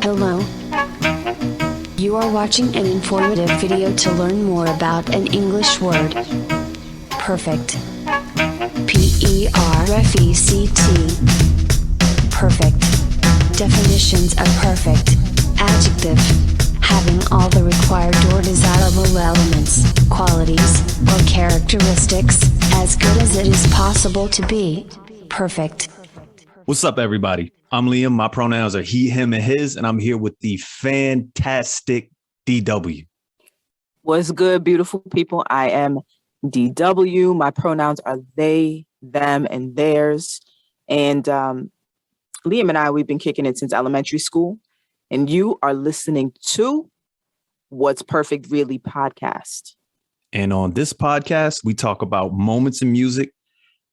Hello. You are watching an informative video to learn more about an English word. Perfect. Perfect. Perfect. Definitions of perfect. Adjective. Having all the required or desirable elements, qualities, or characteristics, as good as it is possible to be. Perfect. What's up, everybody? I'm Liam. My pronouns are he, him, and his, and I'm here with the fantastic DW. What's good, beautiful people? I am DW. My pronouns are they, them, and theirs. And Liam and I, we've been kicking it since elementary school. And you are listening to What's Perfect Really podcast. And on this podcast, we talk about moments in music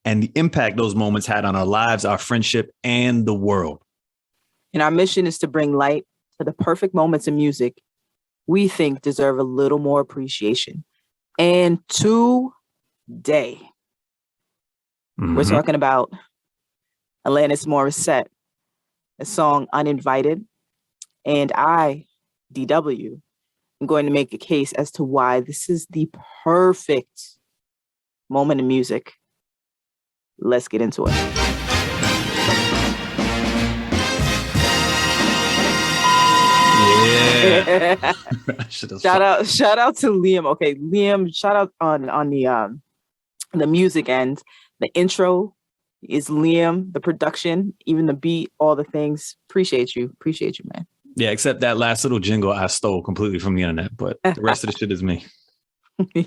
and the impact those moments had on our lives, our friendship, and the world. And our mission is to bring light to the perfect moments in music we think deserve a little more appreciation. And today, we're talking about Alanis Morissette, the song Uninvited. And I, DW, am going to make a case as to why this is the perfect moment in music. Let's get into it. Yeah. shout out to Liam. Okay, Liam, shout out on the music end. The intro is Liam, the production, even the beat, all the things. Appreciate you, man. Yeah, except that last little jingle I stole completely from the internet, but the rest of the shit is me.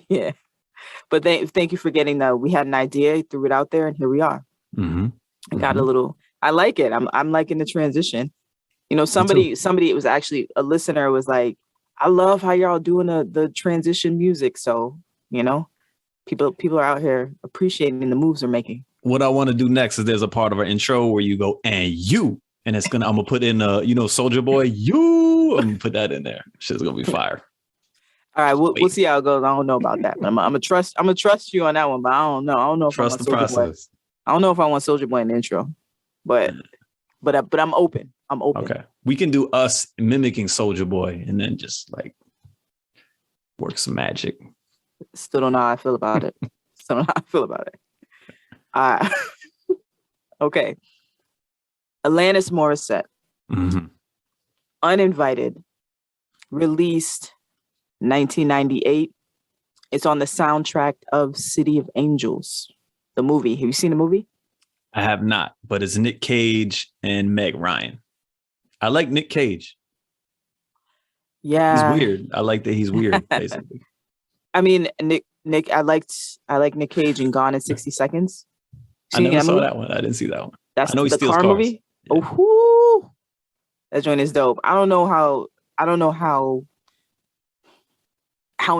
Yeah. But thank you for getting we had an idea, threw it out there, and here we are. I got a little, I like it. I'm liking the transition. You know, somebody, it was actually a listener was like, I love how y'all doing the transition music. So, you know, people are out here appreciating the moves they're making. What I want to do next is there's a part of our intro where you go, and you, and I'm going to put in, Soulja Boy, you, I'm going to put that in there. Shit's going to be fire. All right, we'll see how it goes. I don't know about that. But I'm gonna trust you on that one, but I don't know. I don't know if trust the process. I don't know if I want Soulja Boy in the intro, but I'm open. I'm open. Okay, we can do us mimicking Soulja Boy and then just like work some magic. Still don't know how I feel about it. Okay. Alanis Morissette, Uninvited, released 1998. It's on the soundtrack of City of Angels, the movie. Have you seen the movie? I have not, but it's Nick Cage and Meg Ryan. I like Nick Cage. Yeah, he's weird. I like that he's weird. Basically, I mean, Nick. I like Nick Cage in Gone in 60 Seconds. I never saw that one. I didn't see that one. That's I know he the steals car cars. movie. Yeah. Oh, that joint is dope. I don't know how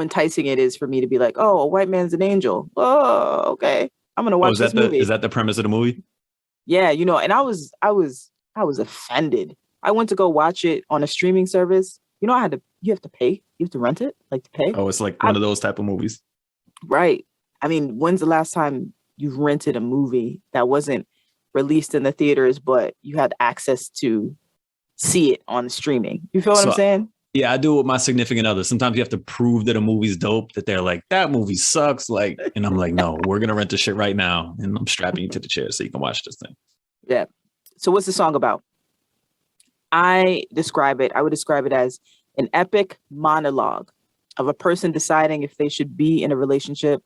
enticing it is for me to be like, oh, a white man's an angel. Oh, okay. I'm gonna watch this movie. Is that the premise of the movie? Yeah, and I was offended. I went to go watch it on a streaming service. You have to pay. You have to rent it, like to pay. Oh, it's like one of those type of movies. Right. I mean, when's the last time you've rented a movie that wasn't released in the theaters, but you had access to see it on streaming? You feel what I'm saying? Yeah, I do it with my significant other. Sometimes you have to prove that a movie's dope, that they're like, that movie sucks. And I'm like, no, we're going to rent this shit right now. And I'm strapping you to the chair so you can watch this thing. Yeah. So what's the song about? I would describe it as an epic monologue of a person deciding if they should be in a relationship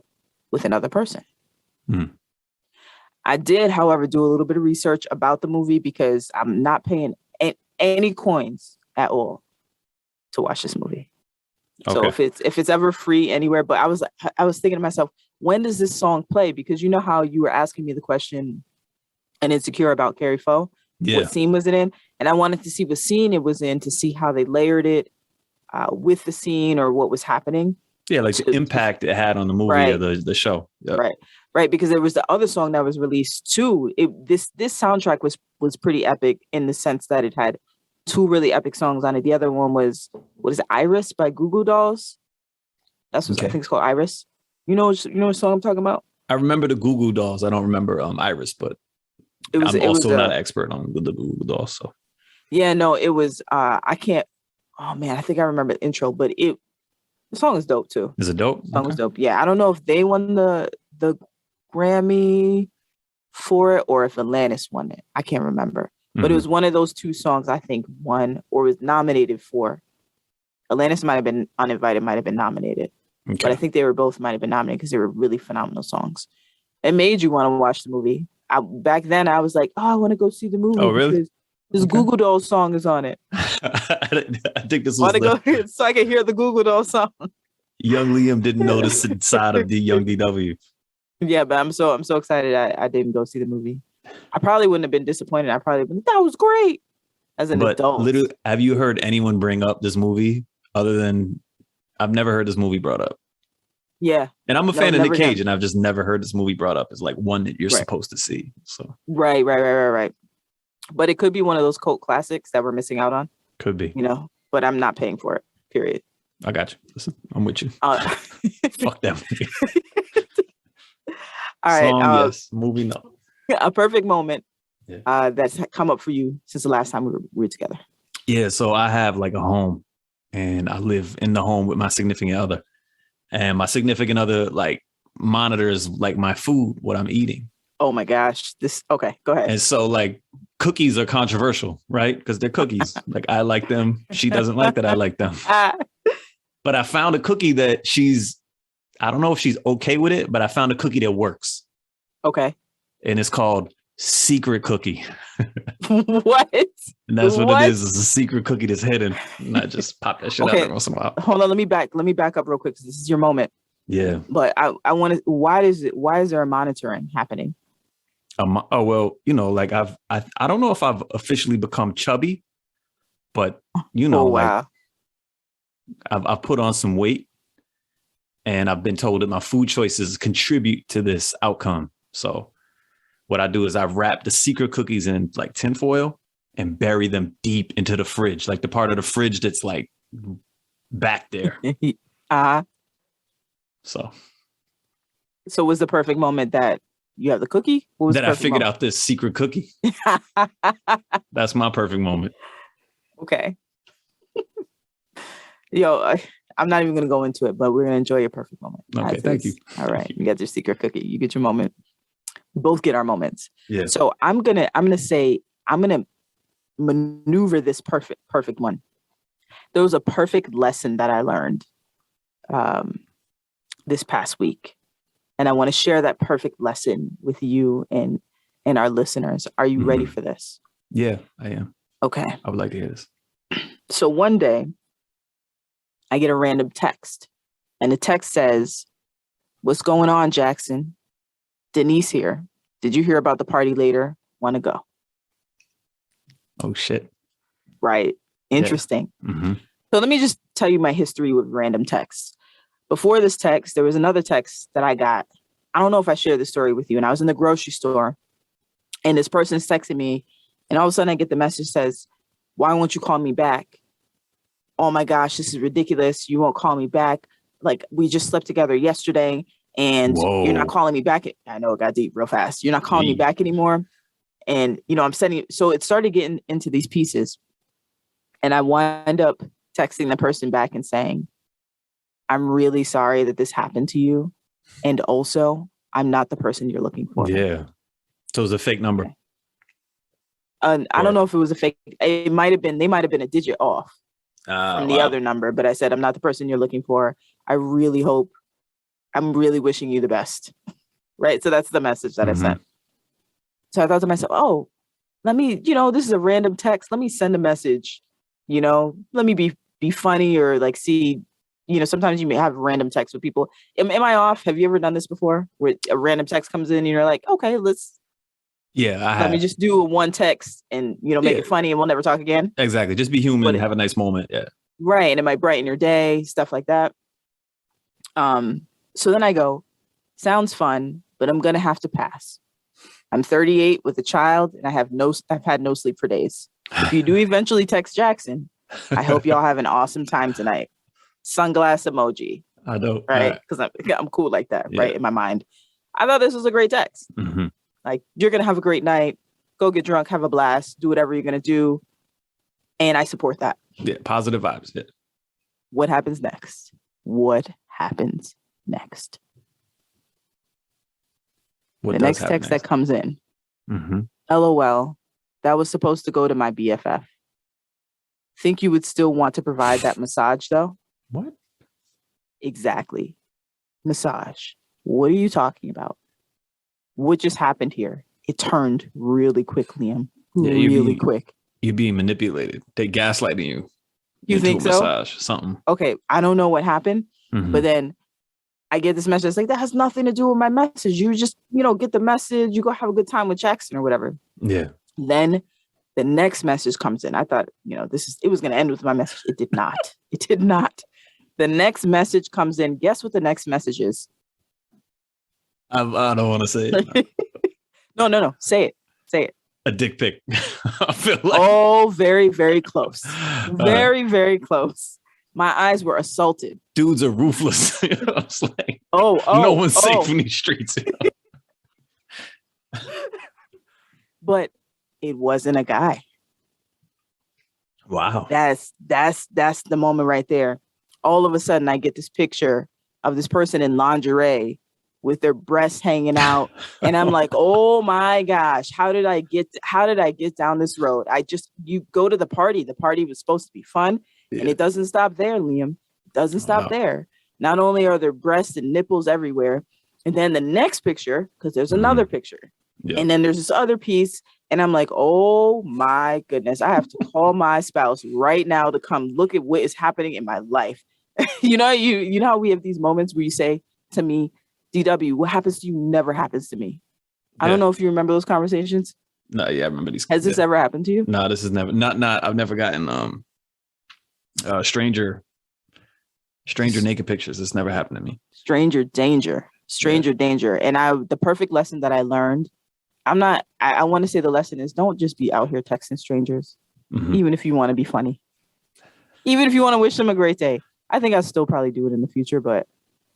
with another person. I did, however, do a little bit of research about the movie because I'm not paying any coins at all to watch this movie. Okay. So if it's ever free anywhere, but I was thinking to myself, when does this song play? Because you know how you were asking me the question and Insecure about Carrie Foe, what scene was it in? And I wanted to see what scene it was in to see how they layered it with the scene or what was happening. Yeah, like the impact it had on the movie or the show. Yep. Right. Because there was the other song that was released too. This soundtrack was pretty epic in the sense that it had two really epic songs on it. The other one was, what is it, Iris by Goo Goo Dolls? That's what I think it's called, Iris. You know what song I'm talking about? I remember the Goo Goo Dolls. I don't remember Iris, but I'm also not an expert on the Goo Goo Dolls. So Yeah, no, it was I can't oh man, I think I remember the intro, but the song is dope too. Is it dope? The song was dope. Yeah, I don't know if they won the Grammy for it or if Alanis won it. I can't remember. But it was one of those two songs I think won or was nominated for. Alanis might have been Uninvited, might have been nominated. Okay. But I think they were both might have been nominated because they were really phenomenal songs. It made you want to watch the movie. Back then I was like, oh, I want to go see the movie. Oh, really? Because this Google Dolls song is on it. I think this was Want to go here so I can hear the Google Dolls song. Young Liam didn't know this side of the young DW. Yeah, but I'm so excited I didn't go see the movie. I probably wouldn't have been disappointed. I probably been that was great as an adult. Literally, have you heard anyone bring up this movie other than I've never heard this movie brought up? Yeah. And I'm a fan of Nick Cage, and I've just never heard this movie brought up as like one that you're supposed to see. So right. But it could be one of those cult classics that we're missing out on. Could be. But I'm not paying for it. Period. I got you. Listen, I'm with you. Fuck that movie. All right. Song, yes. Movie, no. A perfect moment that's come up for you since the last time we were together. Yeah. So I have like a home, and I live in the home with my significant other. And my significant other like monitors like my food, what I'm eating. Oh my gosh. Okay, go ahead. And so like cookies are controversial, right? Because they're cookies. Like I like them. She doesn't like that I like them. But I found a cookie that I don't know if she's okay with it, but I found a cookie that works. Okay. And it's called Secret Cookie. What? And that's what it is. It's a secret cookie that's hidden. And I just pop that shit out every once in a while. Hold on, let me back up real quick because this is your moment. Yeah. But I want to. Why is there a monitoring happening? Oh well, like I don't know if I've officially become chubby, but wow. Like I've put on some weight, and I've been told that my food choices contribute to this outcome. So what I do is I wrap the secret cookies in like tinfoil and bury them deep into the fridge, like the part of the fridge that's like back there. So was the perfect moment that you have the cookie? What was that I figured out this secret cookie. That's my perfect moment. Okay. Yo, I'm not even going to go into it, but we're going to enjoy your perfect moment. Okay, thank you. All right, you get your secret cookie. You get your moment. We both get our moments. Yeah. So I'm gonna maneuver this perfect one. There was a perfect lesson that I learned this past week, and I want to share that perfect lesson with you and our listeners. Are you ready for this? Yeah, I am. Okay. I would like to hear this. So one day, I get a random text, and the text says, "What's going on, Jackson? Denise here. Did you hear about the party later? Want to go?" Oh, shit. Right. Interesting. Yeah. Mm-hmm. So let me just tell you my history with random texts. Before this text, there was another text that I got. I don't know if I shared this story with you. And I was in the grocery store, and this person is texting me. And all of a sudden I get the message says, "Why won't you call me back? Oh my gosh, this is ridiculous. You won't call me back. Like, we just slept together yesterday. And Whoa. You're not calling me back." I know it got deep real fast. "You're not calling me back anymore." And, I'm sending. So it started getting into these pieces. And I wind up texting the person back and saying, "I'm really sorry that this happened to you. And also, I'm not the person you're looking for." Yeah. So it was a fake number. Okay. I don't know if it was a fake. It might have been. They might have been a digit off from the other number. But I said, "I'm not the person you're looking for. I really hope. I'm really wishing you the best." Right. So that's the message that I sent. So I thought to myself, oh, let me, this is a random text. Let me send a message, let me be funny or like see, sometimes you may have random texts with people. Am I off? Have you ever done this before where a random text comes in and you're like, okay, let me just do a one text and, make it funny and we'll never talk again. Exactly. Just be human and have a nice moment. Yeah. Right. And it might brighten your day, stuff like that. So then I go, sounds fun, but I'm going to have to pass. I'm 38 with a child and I've had no sleep for days. If you do eventually text Jackson, I hope y'all have an awesome time tonight. Sunglass emoji. I know. Right. Because I'm cool like that. Yeah. Right. In my mind. I thought this was a great text. Like, you're going to have a great night. Go get drunk, have a blast, do whatever you're going to do. And I support that. Yeah, positive vibes. Yeah. What happens next? What happens next? What The does next happen text that comes in. Mm-hmm. LOL. That was supposed to go to my BFF. Think you would still want to provide that massage though? What? Exactly. Massage. What are you talking about? What just happened here? It turned really quick, Liam. Yeah, really quick. You're being manipulated. They gaslighting you. You into think a so? massage, something. Okay, I don't know what happened, but then I get this message. It's like, that has nothing to do with my message. You just, get the message. You go have a good time with Jackson or whatever. Yeah. Then the next message comes in. I thought, it was going to end with my message. It did not. It did not. The next message comes in. Guess what the next message is? I don't want to say it. No. Say it. Say it. A dick pic. I feel like. Oh, very, very close. Very, very close. My eyes were assaulted. Dudes are ruthless. I was like, oh, no one's safe in these streets. But it wasn't a guy. Wow. That's the moment right there. All of a sudden, I get this picture of this person in lingerie with their breasts hanging out, and I'm like, oh my gosh, how did I get down this road? You go to the party. The party was supposed to be fun, and it doesn't stop there, Liam. It doesn't stop there. Not only are there breasts and nipples everywhere, and then the next picture, because there's another picture, and then there's this other piece, and I'm like, oh my goodness, I have to call my spouse right now to come look at what is happening in my life. You know how we have these moments where you say to me, DW, what happens to you never happens to me. I don't know if you remember those conversations. No, yeah, I remember these. Has this ever happened to you? No, this is never. Not. I've never gotten stranger naked pictures. This never happened to me. Stranger danger. And the perfect lesson that I learned. I want to say the lesson is, don't just be out here texting strangers, even if you want to be funny, even if you want to wish them a great day. I think I'll still probably do it in the future, but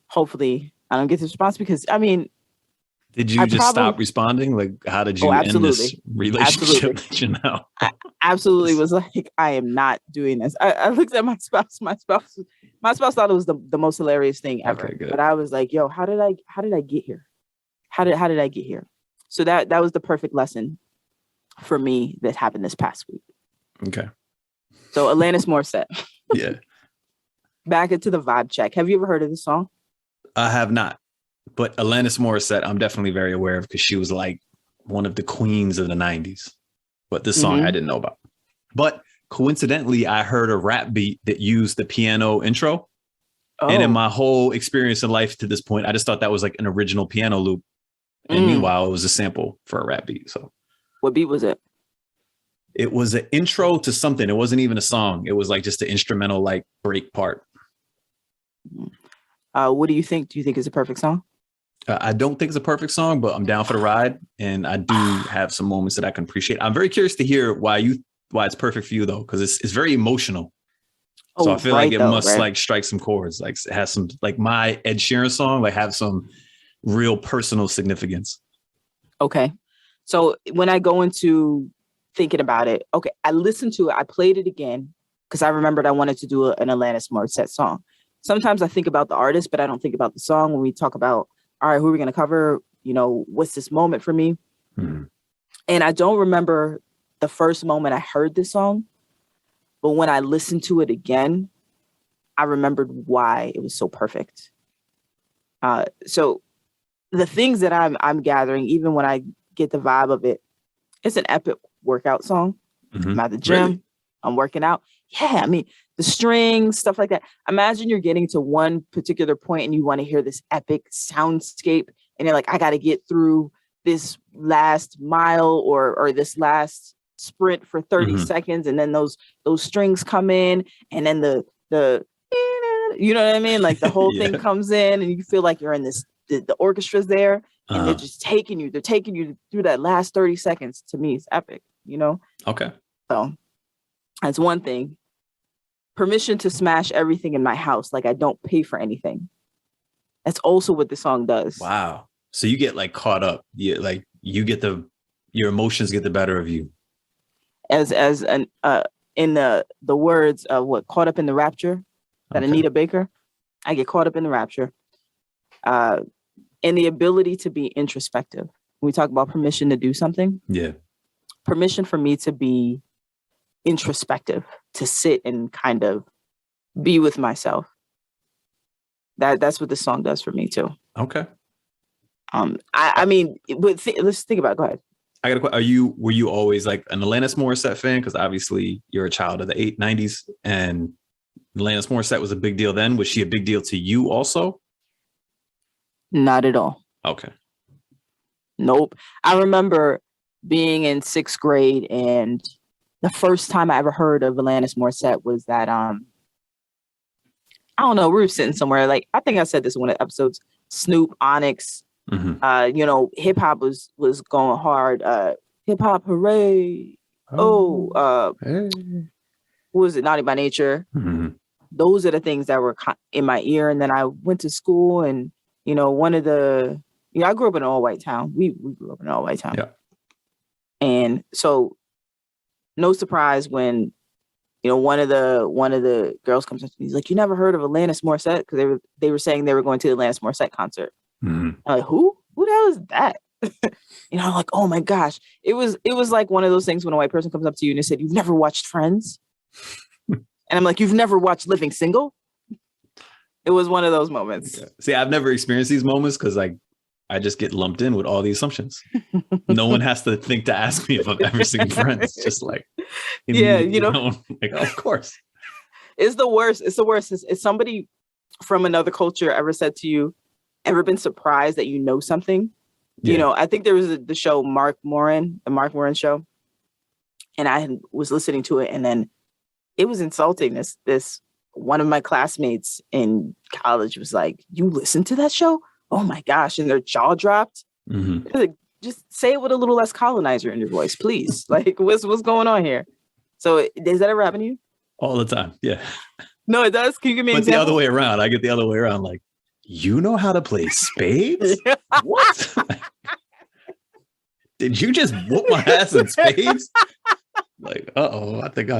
hopefully I don't get this response, because did you stop responding? Like, how did you end this relationship that you know? I absolutely was like, I am not doing this. I looked at my spouse. My spouse thought it was the most hilarious thing ever. Okay, good. But I was like, yo, how did I get here? How did I get here? So that was the perfect lesson for me that happened this past week. Okay. So Alanis Morissette. Yeah. Back into the vibe check. Have you ever heard of this song? I have not, but Alanis Morissette, I'm definitely very aware of, because she was like one of the queens of the 90s. But this song I didn't know about. But coincidentally, I heard a rap beat that used the piano intro. Oh. And in my whole experience in life to this point, I just thought that was like an original piano loop. And meanwhile, it was a sample for a rap beat. So what beat was it? It was an intro to something. It wasn't even a song. It was like just an instrumental, like, break part. What do you think? Do you think it's a perfect song? I don't think it's a perfect song, but I'm down for the ride. And I do have some moments that I can appreciate. I'm very curious to hear why it's perfect for you, though, because it's very emotional. So I feel like it must like strike some chords. Like, it has some, like my Ed Sheeran song, like have some real personal significance. Okay. So when I go into thinking about it, okay, I listened to it. I played it again because I remembered I wanted to do an Alanis Morissette song. Sometimes I think about the artist, but I don't think about the song when we talk about, all right, who are we going to cover? What's this moment for me? Mm-hmm. And I don't remember the first moment I heard this song, but when I listened to it again, I remembered why it was so perfect. So the things that I'm gathering, even when I get the vibe of it, it's an epic workout song. Mm-hmm. I'm at the gym. Really? I'm working out. Yeah, I mean, the strings, stuff like that. Imagine you're getting to one particular point and you want to hear this epic soundscape, and you're like, I got to get through this last mile or this last sprint for 30 seconds, and then those strings come in, and then the you know what I mean? Like the whole thing comes in, and you feel like you're in this, the orchestra's there, and they're just taking you through that last 30 seconds. To me, it's epic, Okay. So that's one thing. Permission to smash everything in my house. Like I don't pay for anything. That's also what the song does. Wow. So you get like caught up. Your emotions get the better of you. As an in the words of Caught Up in the Rapture, that Okay. Anita Baker. I get caught up in the rapture. And the ability to be introspective. When we talk about permission to do something, Yeah. permission for me to be introspective, to sit and kind of be with myself. That's what this song does for me too. Okay. I mean, let's think about it. Go ahead. I got a question. Were you always like an Alanis Morissette fan? Because obviously you're a child of the 90s, and Alanis Morissette was a big deal then. Was she a big deal to you also? Not at all. Okay. Nope. I remember being in 6th grade, and the first time I ever heard of Alanis Morissette was that I don't know, we were sitting somewhere, like I think I said this in one of the episodes, Snoop, Onyx, hip hop was going hard. Hip hop hooray. Hey. What was it? Naughty by Nature. Mm-hmm. Those are the things that were in my ear. And then I went to school, and I grew up in an all-white town. We grew up in an all-white town. Yeah. And so no surprise when, one of the girls comes up to me. He's like, "You never heard of Alanis Morissette?" Because they were saying they were going to the Alanis Morissette concert. Mm-hmm. I'm like, who? Who the hell is that? I'm like, oh my gosh. It was like one of those things when a white person comes up to you and they said, "You've never watched Friends?" And I'm like, "You've never watched Living Single?" It was one of those moments. Okay. See, I've never experienced these moments because I just get lumped in with all the assumptions. No one has to think to ask me if I've ever seen Friends. Just like, like, of course. It's the worst. It's the worst. Is somebody from another culture ever said to you, ever been surprised that you know something? Yeah. I think there was the show the Mark Moran show. And I was listening to it, and then it was insulting. This one of my classmates in college was like, "You listen to that show? Oh my gosh." And their jaw dropped. Mm-hmm. Like, just say it with a little less colonizer in your voice, please. Like, what's going on here? So does that ever happen to you? All the time. Yeah. No, it does. Can you give me an But example? the other way around. I get the other way around. Like, you know how to play spades? What? Did you just whoop my ass in spades? Like, I think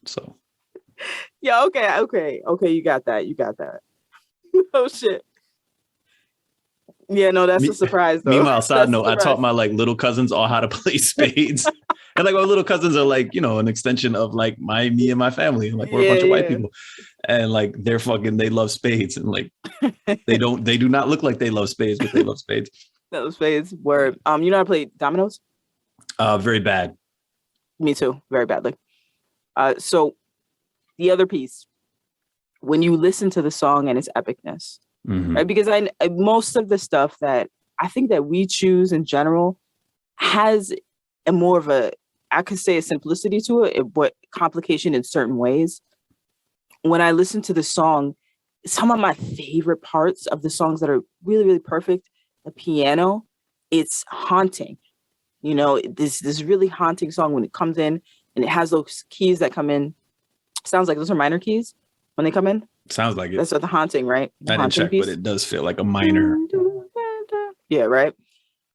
so. Yeah, okay. You got that. Oh shit. Yeah, no, that's a surprise though. Meanwhile, side note, I taught my little cousins all how to play spades. And my little cousins are an extension of me and my family. We're a bunch of white people. And they love spades. And they do not look like they love spades, but they love spades. Those spades were you know how to play dominoes? Very bad. Me too, very badly. So the other piece, when you listen to the song and its epicness, mm-hmm. right? Because most of the stuff that I think that we choose in general has a more of I could say a simplicity to it, but complication in certain ways. When I listen to the song, some of my favorite parts of the songs that are really, really perfect, the piano, it's haunting. This really haunting song when it comes in and it has those keys that come in. Sounds like those are minor keys when they come in. Sounds like it. That's what the haunting, right? The I didn't check, piece. But it does feel like a minor. Yeah, right.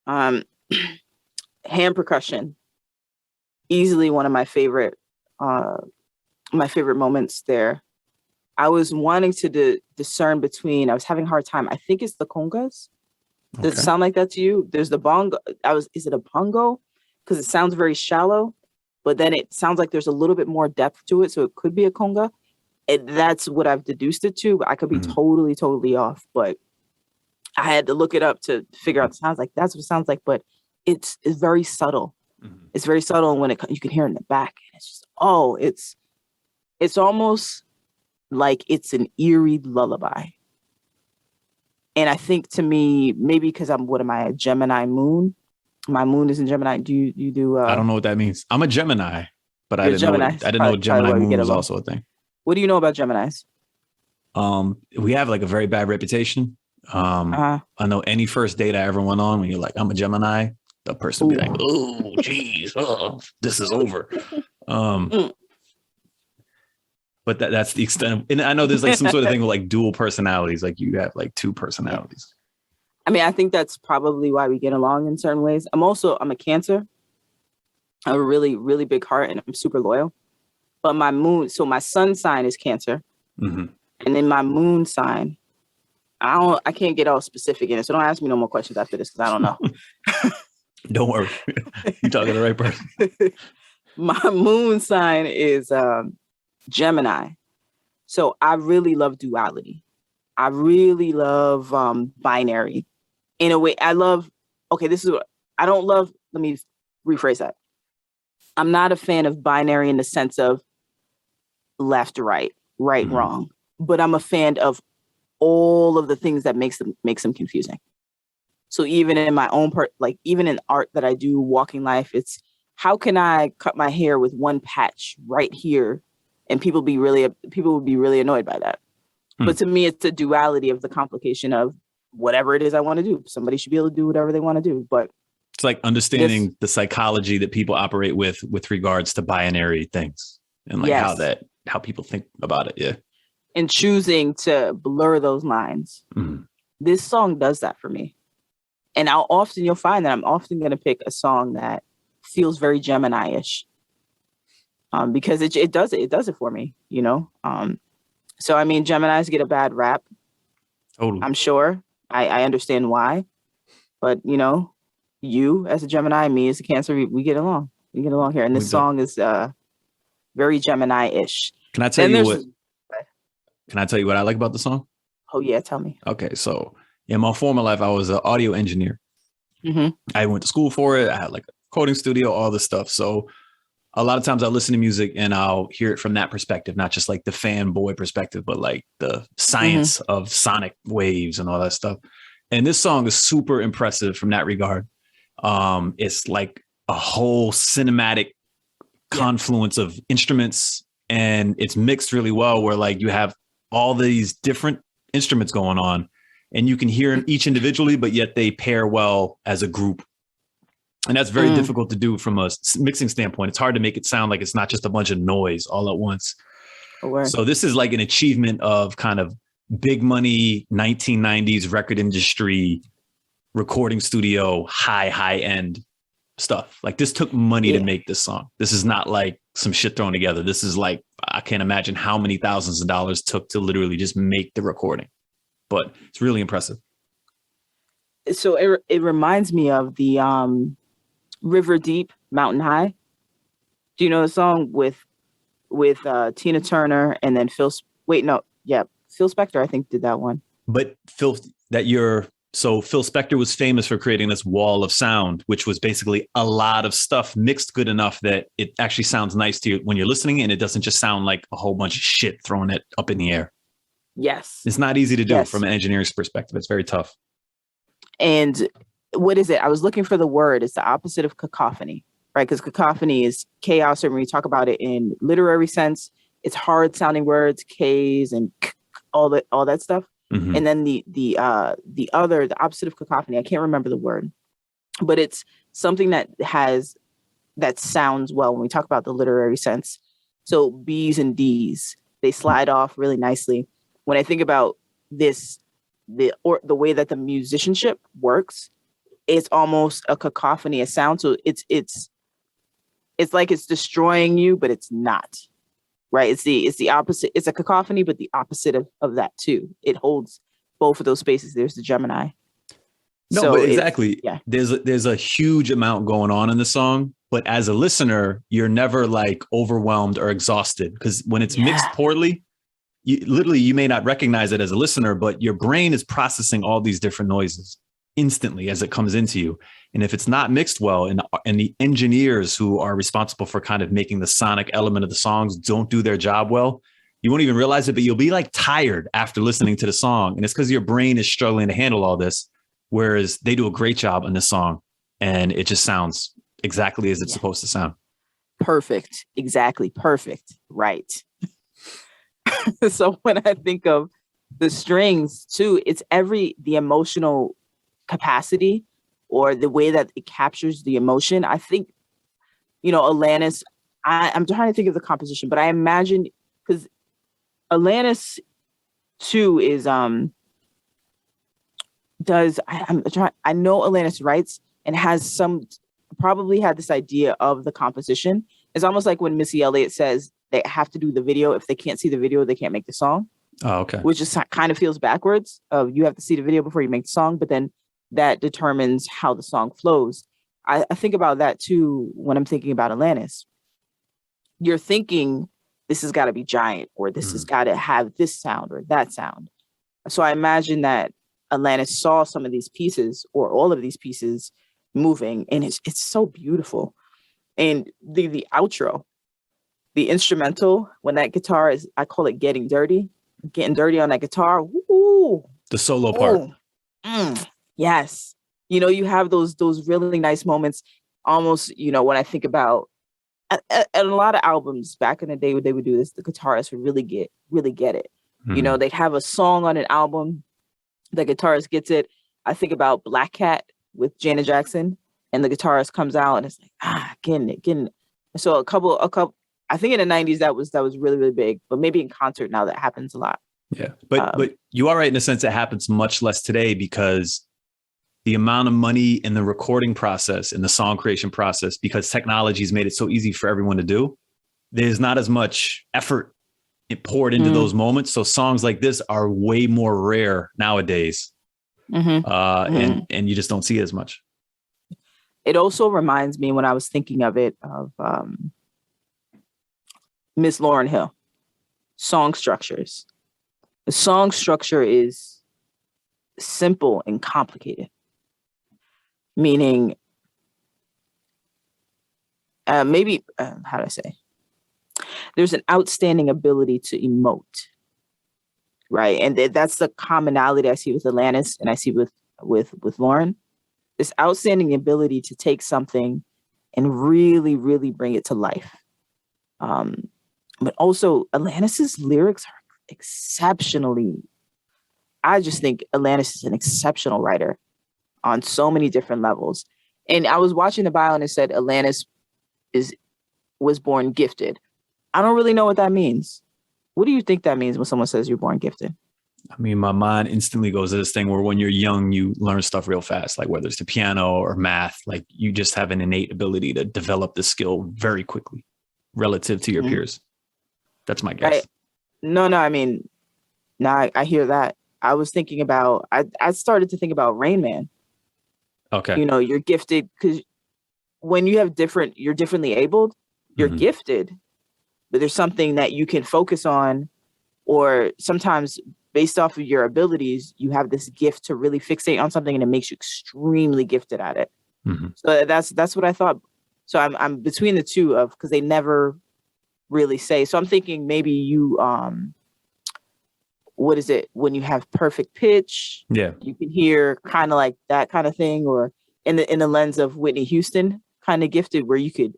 Hand percussion, easily one of my favorite moments there. I was wanting to discern between. I was having a hard time. I think it's the congas. Does it sound like that to you? There's the bongo. Is it a bongo? Because it sounds very shallow, but then it sounds like there's a little bit more depth to it. So it could be a conga. And that's what I've deduced it to. I could be totally, totally off, but I had to look it up to figure out the sounds. Like that's what it sounds like, but it's very subtle. Mm-hmm. It's very subtle, and when you can hear it in the back, and it's just it's almost like it's an eerie lullaby. And I think to me, maybe because a Gemini moon. My moon is in Gemini. Do you do? I don't know what that means. I'm a Gemini, but I didn't know Gemini moon was also a thing. What do you know about Geminis? We have a very bad reputation. I know any first date I ever went on, when you're like, I'm a Gemini, the person will be like, oh, geez, this is over. But that's the extent of, and I know there's some sort of thing with dual personalities. You have two personalities. I mean, I think that's probably why we get along in certain ways. I'm a Cancer. I have a really, really big heart and I'm super loyal. But my moon, so my sun sign is Cancer. Mm-hmm. And then my moon sign, I can't get all specific in it. So don't ask me no more questions after this because I don't know. Don't worry. You're talking to the right person. My moon sign is Gemini. So I really love duality. I really love binary. In a way, I love, this is what I don't love. Let me rephrase that. I'm not a fan of binary in the sense of left, right, wrong. But I'm a fan of all of the things that makes them confusing. So even in my own even in art that I do, walking life, it's how can I cut my hair with one patch right here, and people would be really annoyed by that. But to me, it's the duality of the complication of whatever it is I want to do. Somebody should be able to do whatever they want to do. But it's like understanding the psychology that people operate with regards to binary things and like how people think about it. Yeah. And choosing to blur those lines. Mm-hmm. This song does that for me. And you'll find that I'm often going to pick a song that feels very Gemini-ish. Because it does it for me, you know? So, I mean, Geminis get a bad rap. Totally. I'm sure. I understand why. But, you know, you as a Gemini, me as a Cancer, we get along. We get along here. And this song is very Gemini-ish. Can I tell you what I like about the song? Oh, yeah. Tell me. Okay. So in my former life, I was an audio engineer. Mm-hmm. I went to school for it. I had like a recording studio, all this stuff. So a lot of times I listen to music and I'll hear it from that perspective, not just like the fanboy perspective, but like the science of sonic waves and all that stuff. And this song is super impressive from that regard. It's like a whole cinematic confluence of instruments, and it's mixed really well where like you have all these different instruments going on and you can hear them each individually, but yet they pair well as a group. And that's very difficult to do from a mixing standpoint. It's hard to make it sound like it's not just a bunch of noise all at once. So this is like an achievement of kind of big money 1990s record industry, recording studio, high end stuff. Like this took money to make this song. This is not like some shit thrown together. This is like, I can't imagine how many thousands of dollars took to literally just make the recording, but it's really impressive. So it reminds me of the River Deep, Mountain High. Do you know the song with Tina Turner and then Phil Spector, I think, did that one. But Phil Spector was famous for creating this wall of sound, which was basically a lot of stuff mixed good enough that it actually sounds nice to you when you're listening, and it doesn't just sound like a whole bunch of shit thrown up in the air. Yes. It's not easy to do from an engineer's perspective. It's very tough. And what is it? I was looking for the word. It's the opposite of cacophony, right? Because cacophony is chaos. And when you talk about it in literary sense, it's hard sounding words, K's and all that stuff. Mm-hmm. And then the opposite of cacophony, I can't remember the word, but it's something that sounds well when we talk about the literary sense. So B's and D's, they slide off really nicely. When I think about this, the way that the musicianship works, it's almost a cacophony of sound. So it's like it's destroying you, but it's not. Right. It's the opposite. It's a cacophony, but the opposite of that too. It holds both of those spaces. There's the Gemini. No, so but exactly. Yeah. There's a huge amount going on in the song, but as a listener, you're never like overwhelmed or exhausted because when it's mixed poorly, you may not recognize it as a listener, but your brain is processing all these different noises instantly as it comes into you. And if it's not mixed well and the engineers who are responsible for kind of making the sonic element of the songs don't do their job well, you won't even realize it, but you'll be like tired after listening to the song. And it's because your brain is struggling to handle all this. Whereas they do a great job on this song and it just sounds exactly as it's supposed to sound. Perfect. Exactly. Perfect. Right. So when I think of the strings too, it's the emotional capacity or the way that it captures the emotion. I think, Alanis, I'm trying to think of the composition, but I imagine because Alanis too is, I know Alanis writes and has some probably had this idea of the composition. It's almost like when Missy Elliott says they have to do the video. If they can't see the video, they can't make the song. Oh, okay. Which just kind of feels backwards. You have to see the video before you make the song, but then that determines how the song flows. I think about that too when I'm thinking about Alanis. You're thinking this has got to be giant, or this has got to have this sound or that sound. So I imagine that Alanis saw some of these pieces or all of these pieces moving, and it's so beautiful. And the outro, the instrumental, when that guitar is, I call it getting dirty on that guitar. Woo, the solo part. Yes. You know, you have those really nice moments. Almost, you know, when I think about a lot of albums back in the day when they would do this, the guitarist would really get it. You know, they'd have a song on an album, the guitarist gets it. I think about Black Cat with Janet Jackson, and the guitarist comes out and it's like, getting it. So a couple, I think in the 90s that was really, really big, but maybe in concert now that happens a lot. Yeah. But you are right in the sense it happens much less today because the amount of money in the recording process, in the song creation process, because technology has made it so easy for everyone to do, there's not as much effort poured into those moments. So songs like this are way more rare nowadays. And you just don't see it as much. It also reminds me, when I was thinking of it, of Miss Lauryn Hill, song structures. The song structure is simple and complicated, meaning how do I say? There's an outstanding ability to emote, right? And that's the commonality I see with Alanis and I see with Lauryn. This outstanding ability to take something and really, really bring it to life. But also Alanis's lyrics are I just think Alanis is an exceptional writer on so many different levels. And I was watching the bio and it said Alanis was born gifted. I don't really know what that means. What do you think that means when someone says you're born gifted? I mean, my mind instantly goes to this thing where when you're young, you learn stuff real fast, like whether it's the piano or math, like you just have an innate ability to develop the skill very quickly relative to your peers. That's my guess. I hear that. I was thinking about, I started to think about Rain Man. Okay. You know, you're gifted because when you have you're differently abled, you're gifted, but there's something that you can focus on, or sometimes based off of your abilities, you have this gift to really fixate on something and it makes you extremely gifted at it. So that's what I thought. So I'm between the two of, because they never really say. So I'm thinking maybe you, what is it? When you have perfect pitch, you can hear kind of like that kind of thing, or in the lens of Whitney Houston, kind of gifted, where you could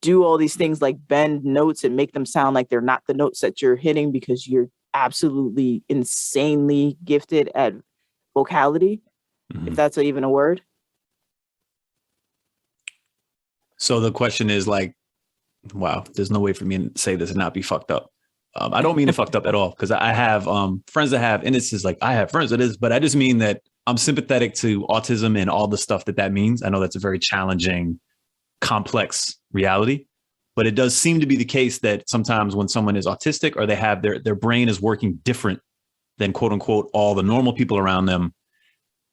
do all these things like bend notes and make them sound like they're not the notes that you're hitting because you're absolutely insanely gifted at vocality, if that's even a word. So the question is like, wow, there's no way for me to say this and not be fucked up. I don't mean it fucked up at all, because I have friends that have, and it's just like, I have friends that is, but I just mean that I'm sympathetic to autism and all the stuff that means. I know that's a very challenging, complex reality, but it does seem to be the case that sometimes when someone is autistic or they have their brain is working different than quote unquote all the normal people around them,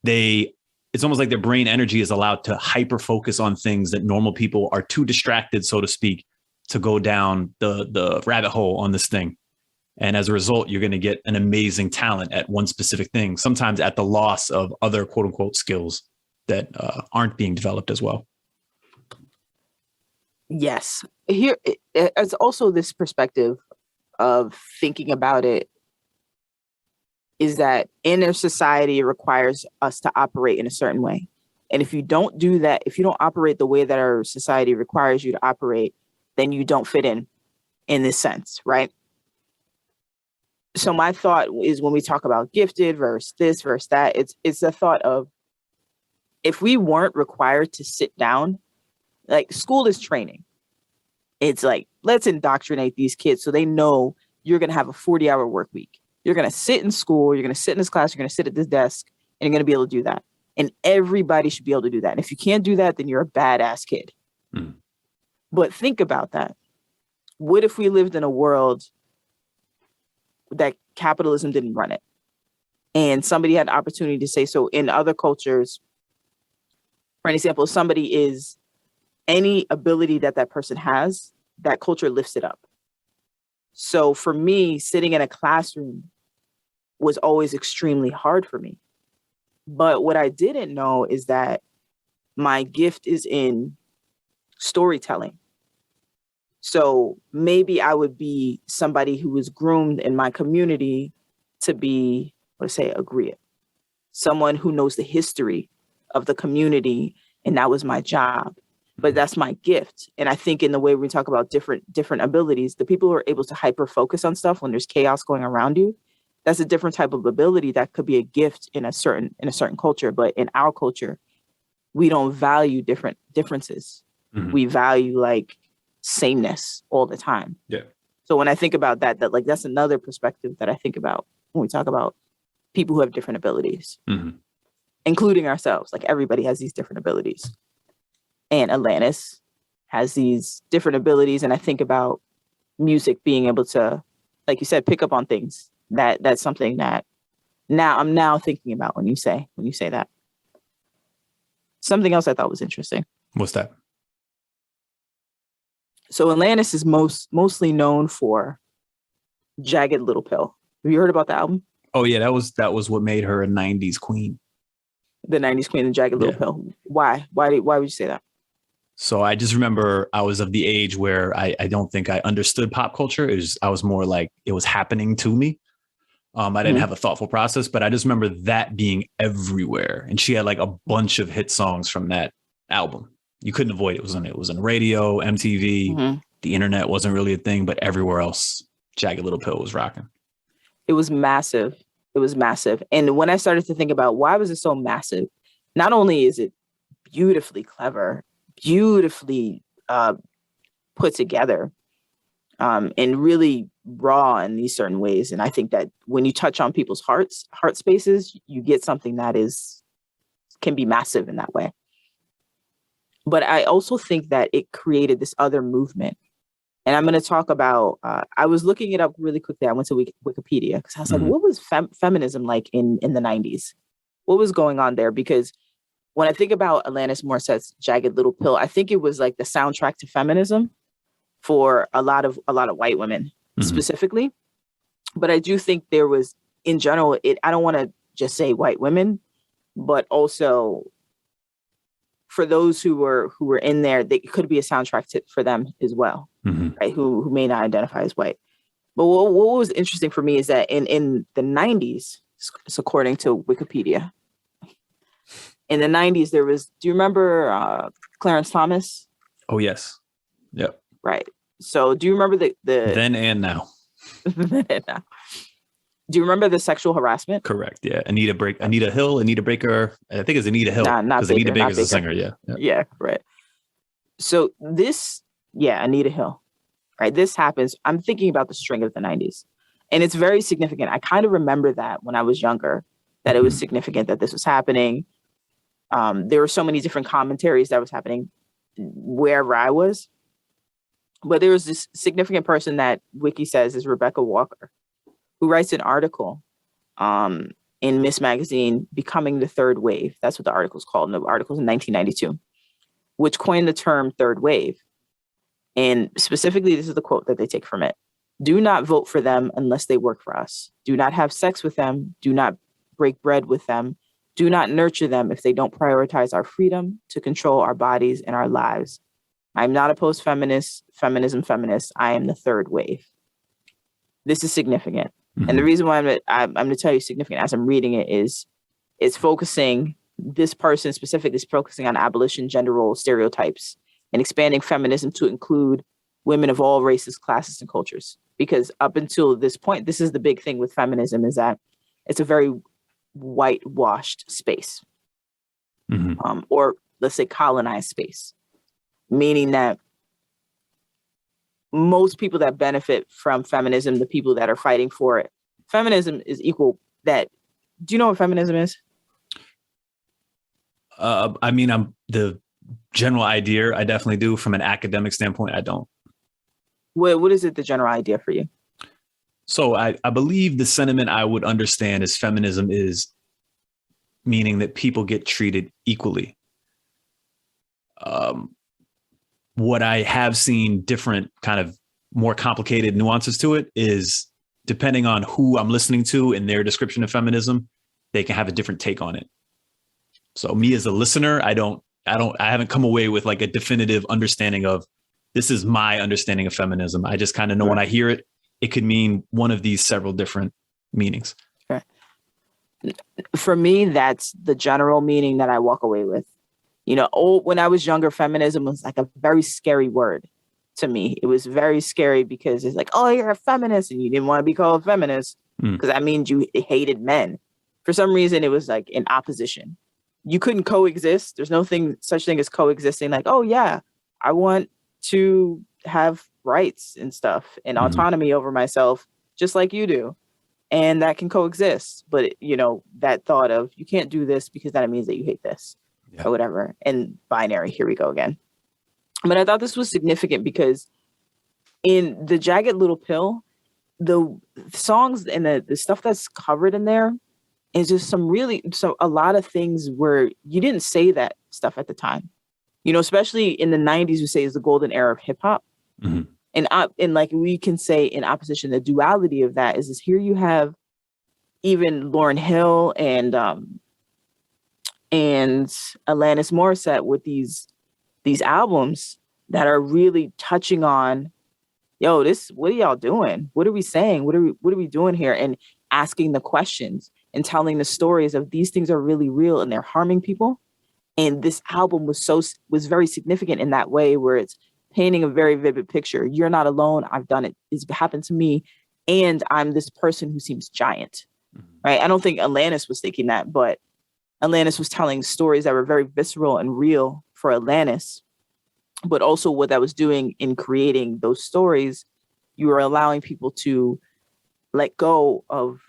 it's almost like their brain energy is allowed to hyper focus on things that normal people are too distracted, so to speak, to go down the rabbit hole on this thing. And as a result, you're going to get an amazing talent at one specific thing, sometimes at the loss of other quote unquote skills that aren't being developed as well. Yes. Here, it's also this perspective of thinking about it, is that in our society, it requires us to operate in a certain way. And if you don't do that, if you don't operate the way that our society requires you to operate, then you don't fit in this sense, right? So my thought is, when we talk about gifted versus this versus that, it's a thought of, if we weren't required to sit down, like school is training. It's like, let's indoctrinate these kids so they know you're going to have a 40-hour work week. You're going to sit in school. You're going to sit in this class. You're going to sit at this desk, and you're going to be able to do that. And everybody should be able to do that. And if you can't do that, then you're a badass kid. Mm. But think about that. What if we lived in a world that capitalism didn't run it? And somebody had the opportunity to say, so in other cultures, for an example, somebody is any ability that person has, that culture lifts it up. So for me, sitting in a classroom was always extremely hard for me. But what I didn't know is that my gift is in storytelling. So maybe I would be somebody who was groomed in my community to be, let's say, a griot, someone who knows the history of the community, and that was my job. But that's my gift. And I think in the way we talk about different abilities, the people who are able to hyper focus on stuff when there's chaos going around you, that's a different type of ability that could be a gift in a certain culture. But in our culture, we don't value differences. Mm-hmm. We value like sameness all the time. Yeah. So when I think about that like that's another perspective that I think about when we talk about people who have different abilities, mm-hmm. including ourselves. Like everybody has these different abilities. And Alanis has these different abilities. And I think about music being able to, like you said, pick up on things. That's something that I'm now thinking about when you say that. Something else I thought was interesting. What's that? So Alanis is mostly known for Jagged Little Pill. Have you heard about the album? Oh yeah, that was what made her a 90s queen. The 90s queen, the Jagged Little Pill. Why? Why would you say that? So I just remember I was of the age where I don't think I understood pop culture. I was more like it was happening to me. I didn't have a thoughtful process, but I just remember that being everywhere. And she had like a bunch of hit songs from that album. You couldn't avoid it. It was on radio, MTV. Mm-hmm. The internet wasn't really a thing, but everywhere else, Jagged Little Pill was rocking. It was massive. It was massive. And when I started to think about why was it so massive, not only is it beautifully clever, beautifully put together, and really raw in these certain ways. And I think that when you touch on people's heart spaces, you get something that can be massive in that way. But I also think that it created this other movement. And I'm going to talk about, I was looking it up really quickly. I went to Wikipedia because I was like, what was feminism like in the 90s? What was going on there? Because when I think about Alanis Morissette's Jagged Little Pill, I think it was like the soundtrack to feminism for a lot of white women specifically. But I do think there was, in general, I don't want to just say white women, but also for those who were in there, it could be a soundtrack for them as well, right? Who may not identify as white. But what was interesting for me is that in the 90s, it's according to Wikipedia, in the 90s, there was, do you remember Clarence Thomas? Oh, yes. Yep. Right. So do you remember the then and now? Do you remember the sexual harassment? Correct. Yeah. Anita Baker. I think it's Anita Hill. Not because Anita Baker's a singer. Yeah. Yeah. Right. So Anita Hill. Right. This happens. I'm thinking about the string of the 90s, and it's very significant. I kind of remember that when I was younger, that it was significant that this was happening. There were so many different commentaries that was happening wherever I was. But there was this significant person that Wiki says is Rebecca Walker, who writes an article in Miss Magazine, Becoming the Third Wave. That's what the article's called. And the article's in 1992, which coined the term third wave. And specifically, this is the quote that they take from it. Do not vote for them unless they work for us. Do not have sex with them. Do not break bread with them. Do not nurture them if they don't prioritize our freedom to control our bodies and our lives. I'm not a feminism feminist. I am the third wave. This is significant. And the reason why I'm going to tell you significant as I'm reading it is it's focusing, this person specifically is focusing on abolition, gender role stereotypes, and expanding feminism to include women of all races, classes, and cultures. Because up until this point, this is the big thing with feminism, is that it's a very whitewashed space, or let's say colonized space, meaning that most people that benefit from feminism, the people that are fighting for it, feminism is equal. Do you know what feminism is? I mean, I'm the general idea. I definitely do. From an academic standpoint, I don't. What is it, the general idea for you? So I believe the sentiment I would understand as feminism is meaning that people get treated equally. What I have seen different kind of more complicated nuances to it is depending on who I'm listening to and their description of feminism, they can have a different take on it. So me as a listener, I haven't come away with like a definitive understanding of this is my understanding of feminism. I just kind of know when I hear it, it could mean one of these several different meanings. Right. For me, that's the general meaning that I walk away with. You know, when I was younger, feminism was like a very scary word to me. It was very scary because it's like, oh, you're a feminist and you didn't want to be called a feminist because that means you hated men. For some reason, it was like in opposition. You couldn't coexist. There's no such thing as coexisting. Like, oh, yeah, I want to have rights and stuff and autonomy over myself, just like you do. And that can coexist. But, you know, that thought of you can't do this because that means that you hate this or whatever. And binary, here we go again. But I thought this was significant because in the Jagged Little Pill, the songs and the stuff that's covered in there is just a lot of things where you didn't say that stuff at the time. You know, especially in the 90s, we say is the golden era of hip hop. And like we can say in opposition, the duality of that is here you have even Lauryn Hill and Alanis Morissette with these albums that are really touching on, yo, what are y'all doing? What are we saying? What are we doing here? And asking the questions and telling the stories of these things are really real and they're harming people. And this album was very significant in that way, where it's painting a very vivid picture. You're not alone. I've done it. It's happened to me. And I'm this person who seems giant, right? I don't think Alanis was thinking that, but Alanis was telling stories that were very visceral and real for Alanis. But also what that was doing in creating those stories, you were allowing people to let go of,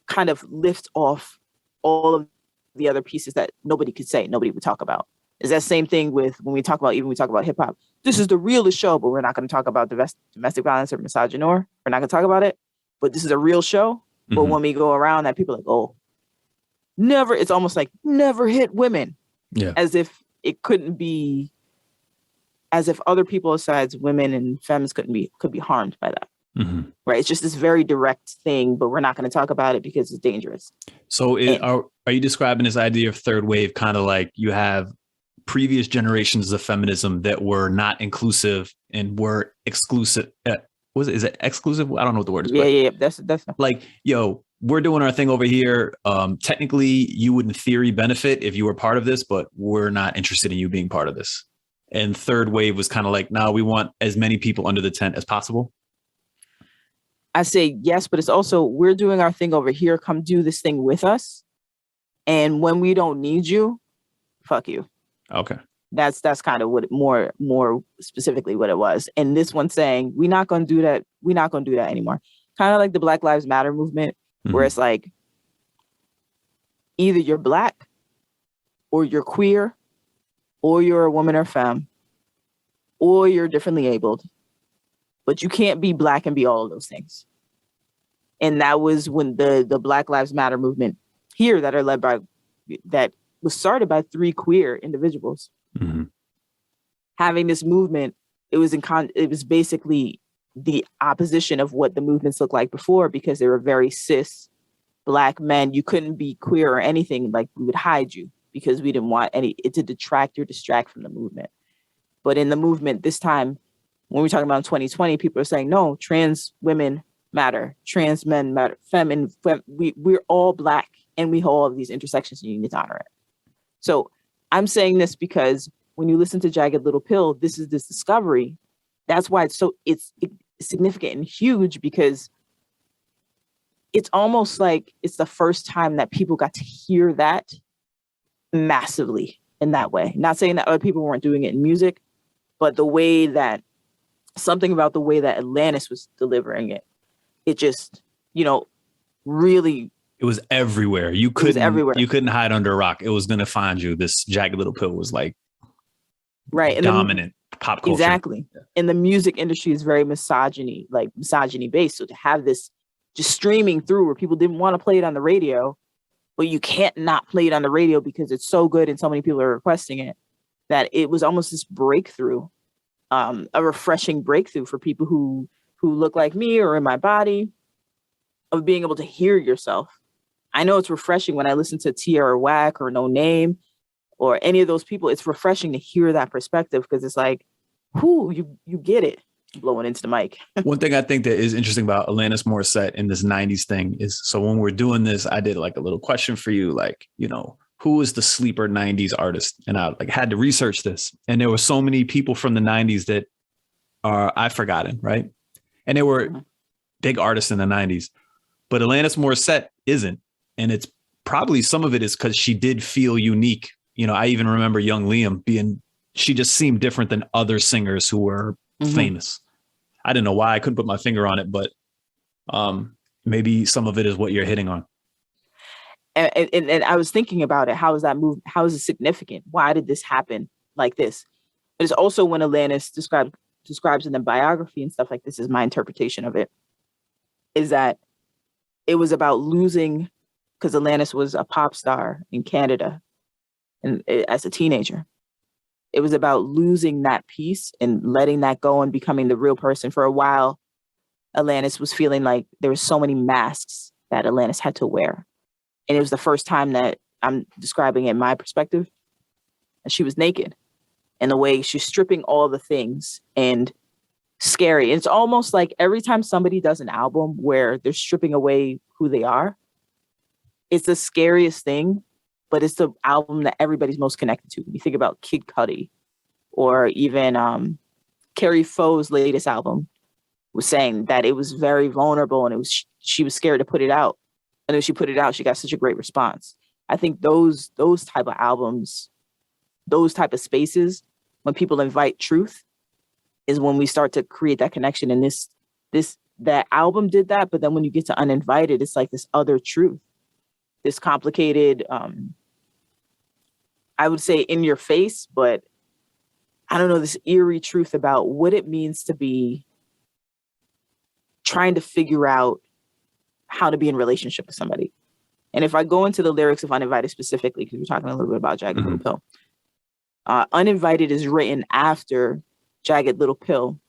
kind of lift off all of the other pieces that nobody could say, nobody would talk about. Is that same thing with when we talk about hip hop? This is the realest show, but we're not going to talk about domestic violence or misogyny. We're not going to talk about it, but this is a real show. But when we go around that, people are like, oh, never. It's almost like never hit women. Yeah. As if it couldn't be, as if other people besides women and femmes could be harmed by that. Right. It's just this very direct thing, but we're not going to talk about it because it's dangerous. So are you describing this idea of third wave, kind of like you have previous generations of feminism that were not inclusive and were exclusive? Is it exclusive? I don't know what the word is. Yeah. That's like, yo, we're doing our thing over here. Technically, you would in theory benefit if you were part of this, but we're not interested in you being part of this. And third wave was kind of like, no, we want as many people under the tent as possible. I say yes, but it's also, we're doing our thing over here. Come do this thing with us. And when we don't need you, fuck you. Okay. That's kind of what more specifically what it was. And this one saying, we're not going to do that. We're not going to do that anymore. Kind of like the Black Lives Matter movement, where it's like, either you're Black or you're queer or you're a woman or femme or you're differently abled. But you can't be Black and be all of those things. And that was when the Black Lives Matter movement here that was started by 3 queer individuals. Having this movement, it was basically the opposition of what the movements looked like before, because they were very cis Black men. You couldn't be queer or anything, like we would hide you because we didn't want it to detract or distract from the movement. But in the movement this time, when we're talking about 2020, people are saying, no, trans women matter, trans men matter, we're all Black and we have all of these intersections and you need to honor it. So I'm saying this because when you listen to Jagged Little Pill, this is this discovery. That's why it's significant and huge, because it's almost like it's the first time that people got to hear that massively in that way. Not saying that other people weren't doing it in music, but something about the way that Alanis was delivering it, it just, really It was everywhere. You was everywhere. couldn't hide under a rock. It was going to find you. This Jagged Little Pill was like right. dominant pop culture. Exactly. And the music industry is very misogyny based. So to have this just streaming through where people didn't want to play it on the radio, but you can't not play it on the radio because it's so good and so many people are requesting it, that it was almost this breakthrough, a refreshing breakthrough for people who look like me or in my body, of being able to hear yourself. I know it's refreshing when I listen to Tia or Wack or No Name or any of those people. It's refreshing to hear that perspective because it's like, you get it. Blowing into the mic. One thing I think that is interesting about Alanis Morissette in this 90s thing is, so when we're doing this, I did like a little question for you, like, you know, who is the sleeper 90s artist? And I like had to research this. And there were so many people from the 90s that I've forgotten, right? And there were big artists in the 90s, but Alanis Morissette isn't. And it's probably some of it is because she did feel unique. You know, I even remember young Liam she just seemed different than other singers who were famous. I didn't know why. I couldn't put my finger on it, but maybe some of it is what you're hitting on. And I was thinking about it. How is that move? How is it significant? Why did this happen like this? But it's also when Alanis describes in the biography and stuff like this, is my interpretation of it, is that it was about losing, because Alanis was a pop star in Canada and as a teenager. It was about losing that piece and letting that go and becoming the real person. For a while, Alanis was feeling like there were so many masks that Alanis had to wear. And it was the first time that I'm describing it in my perspective. And she was naked. And the way she's stripping all the things and scary. It's almost like every time somebody does an album where they're stripping away who they are, it's the scariest thing. But it's the album that everybody's most connected to. When you think about Kid Cudi or even Carrie Foe's latest album was saying that it was very vulnerable and she was scared to put it out. And when she put it out, she got such a great response. I think those type of albums, those type of spaces, when people invite truth, is when we start to create that connection. And that album did that. But then when you get to Uninvited, it's like this other truth. This complicated, I would say in your face, but I don't know, this eerie truth about what it means to be trying to figure out how to be in relationship with somebody. And if I go into the lyrics of Uninvited specifically, because we're talking a little bit about Jagged Little Pill, Uninvited is written after Jagged Little Pill.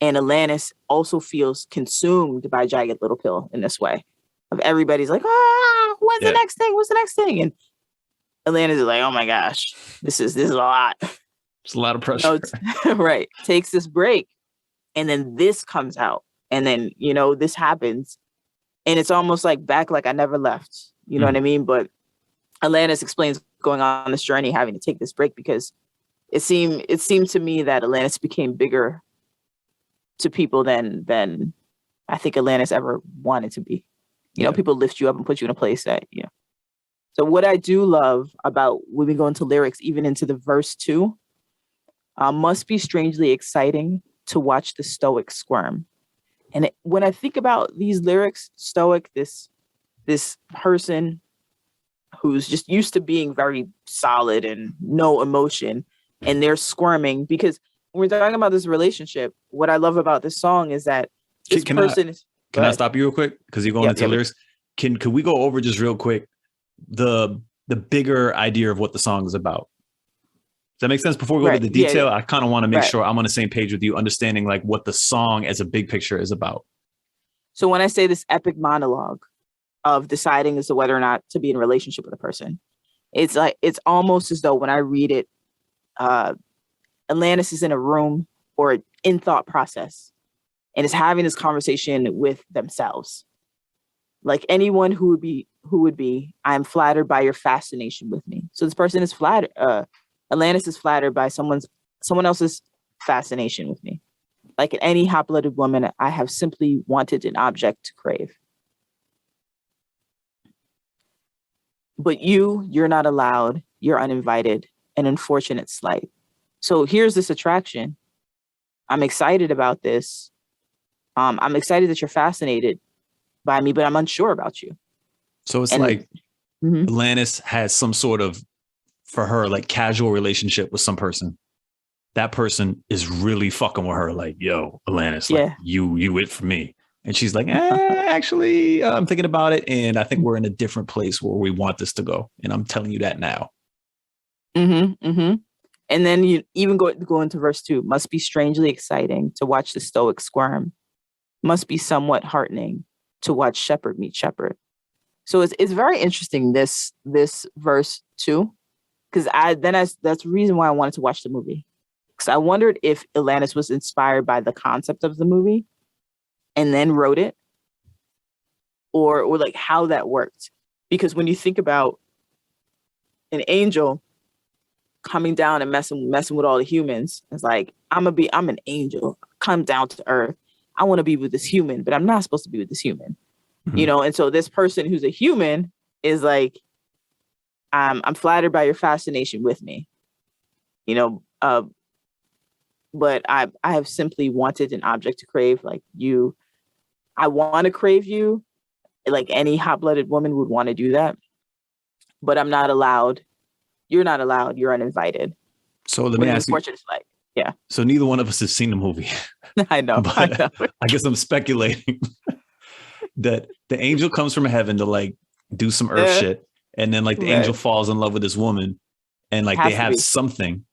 And Alanis also feels consumed by Jagged Little Pill in this way. Of everybody's like, when's the next thing? What's the next thing? And Alanis is like, oh my gosh, this is a lot. It's a lot of pressure. Right. Takes this break. And then this comes out. And then, this happens. And it's almost like back like I never left. You know what I mean? But Alanis explains going on this journey, having to take this break because it seemed to me that Alanis became bigger to people than I think Alanis ever wanted to be. People lift you up and put you in a place that, So what I do love about when we go into lyrics, even into the verse 2, must be strangely exciting to watch the stoic squirm. And when I think about these lyrics, stoic, this person who's just used to being very solid and no emotion, and they're squirming, because when we're talking about this relationship, what I love about this song is that this person is... Can I stop you real quick? Because you're going into lyrics. Could we go over just real quick the bigger idea of what the song is about? Does that make sense? Before we go to the detail, I kind of want to make sure I'm on the same page with you, understanding like what the song as a big picture is about. So when I say this epic monologue of deciding as to whether or not to be in a relationship with a person, it's almost as though when I read it, Alanis is in a room or in thought process and is having this conversation with themselves. Like anyone who would be, I am flattered by your fascination with me. So this person is flattered. Alanis is flattered by someone else's fascination with me. Like any hot-blooded woman, I have simply wanted an object to crave. But you're not allowed. You're uninvited. An unfortunate slight. So here's this attraction. I'm excited about this. I'm excited that you're fascinated by me, but I'm unsure about you. So it's And- like Mhm. Alanis has some sort of, for her, like casual relationship with some person. That person is really fucking with her. Like, yo, Alanis, like Yeah. you it for me. And she's like, actually, I'm thinking about it. And I think we're in a different place where we want this to go. And I'm telling you that now. Mm-hmm. Mm-hmm. And then you even go into verse 2. Must be strangely exciting to watch the stoic squirm. Must be somewhat heartening to watch shepherd meet shepherd. So it's very interesting, this verse 2, because that's the reason why I wanted to watch the movie. Because I wondered if Alanis was inspired by the concept of the movie and then wrote it, or like how that worked. Because when you think about an angel coming down and messing with all the humans, it's like, I'm an angel, come down to earth. I want to be with this human, but I'm not supposed to be with this human. Mhm. You know, and so this person who's a human is like, I'm flattered by your fascination with me, you know, but I have simply wanted an object to crave, like you. I want to crave you, like any hot-blooded woman would want to do that, but I'm not allowed. You're not allowed. You're uninvited. So let me ask you. Unfortunate, like, yeah. So neither one of us has seen the movie. I know. But I know. I guess I'm speculating that the angel comes from heaven to like do some earth Yeah. shit. And then like the Right. angel falls in love with this woman and like Has they to have be. something.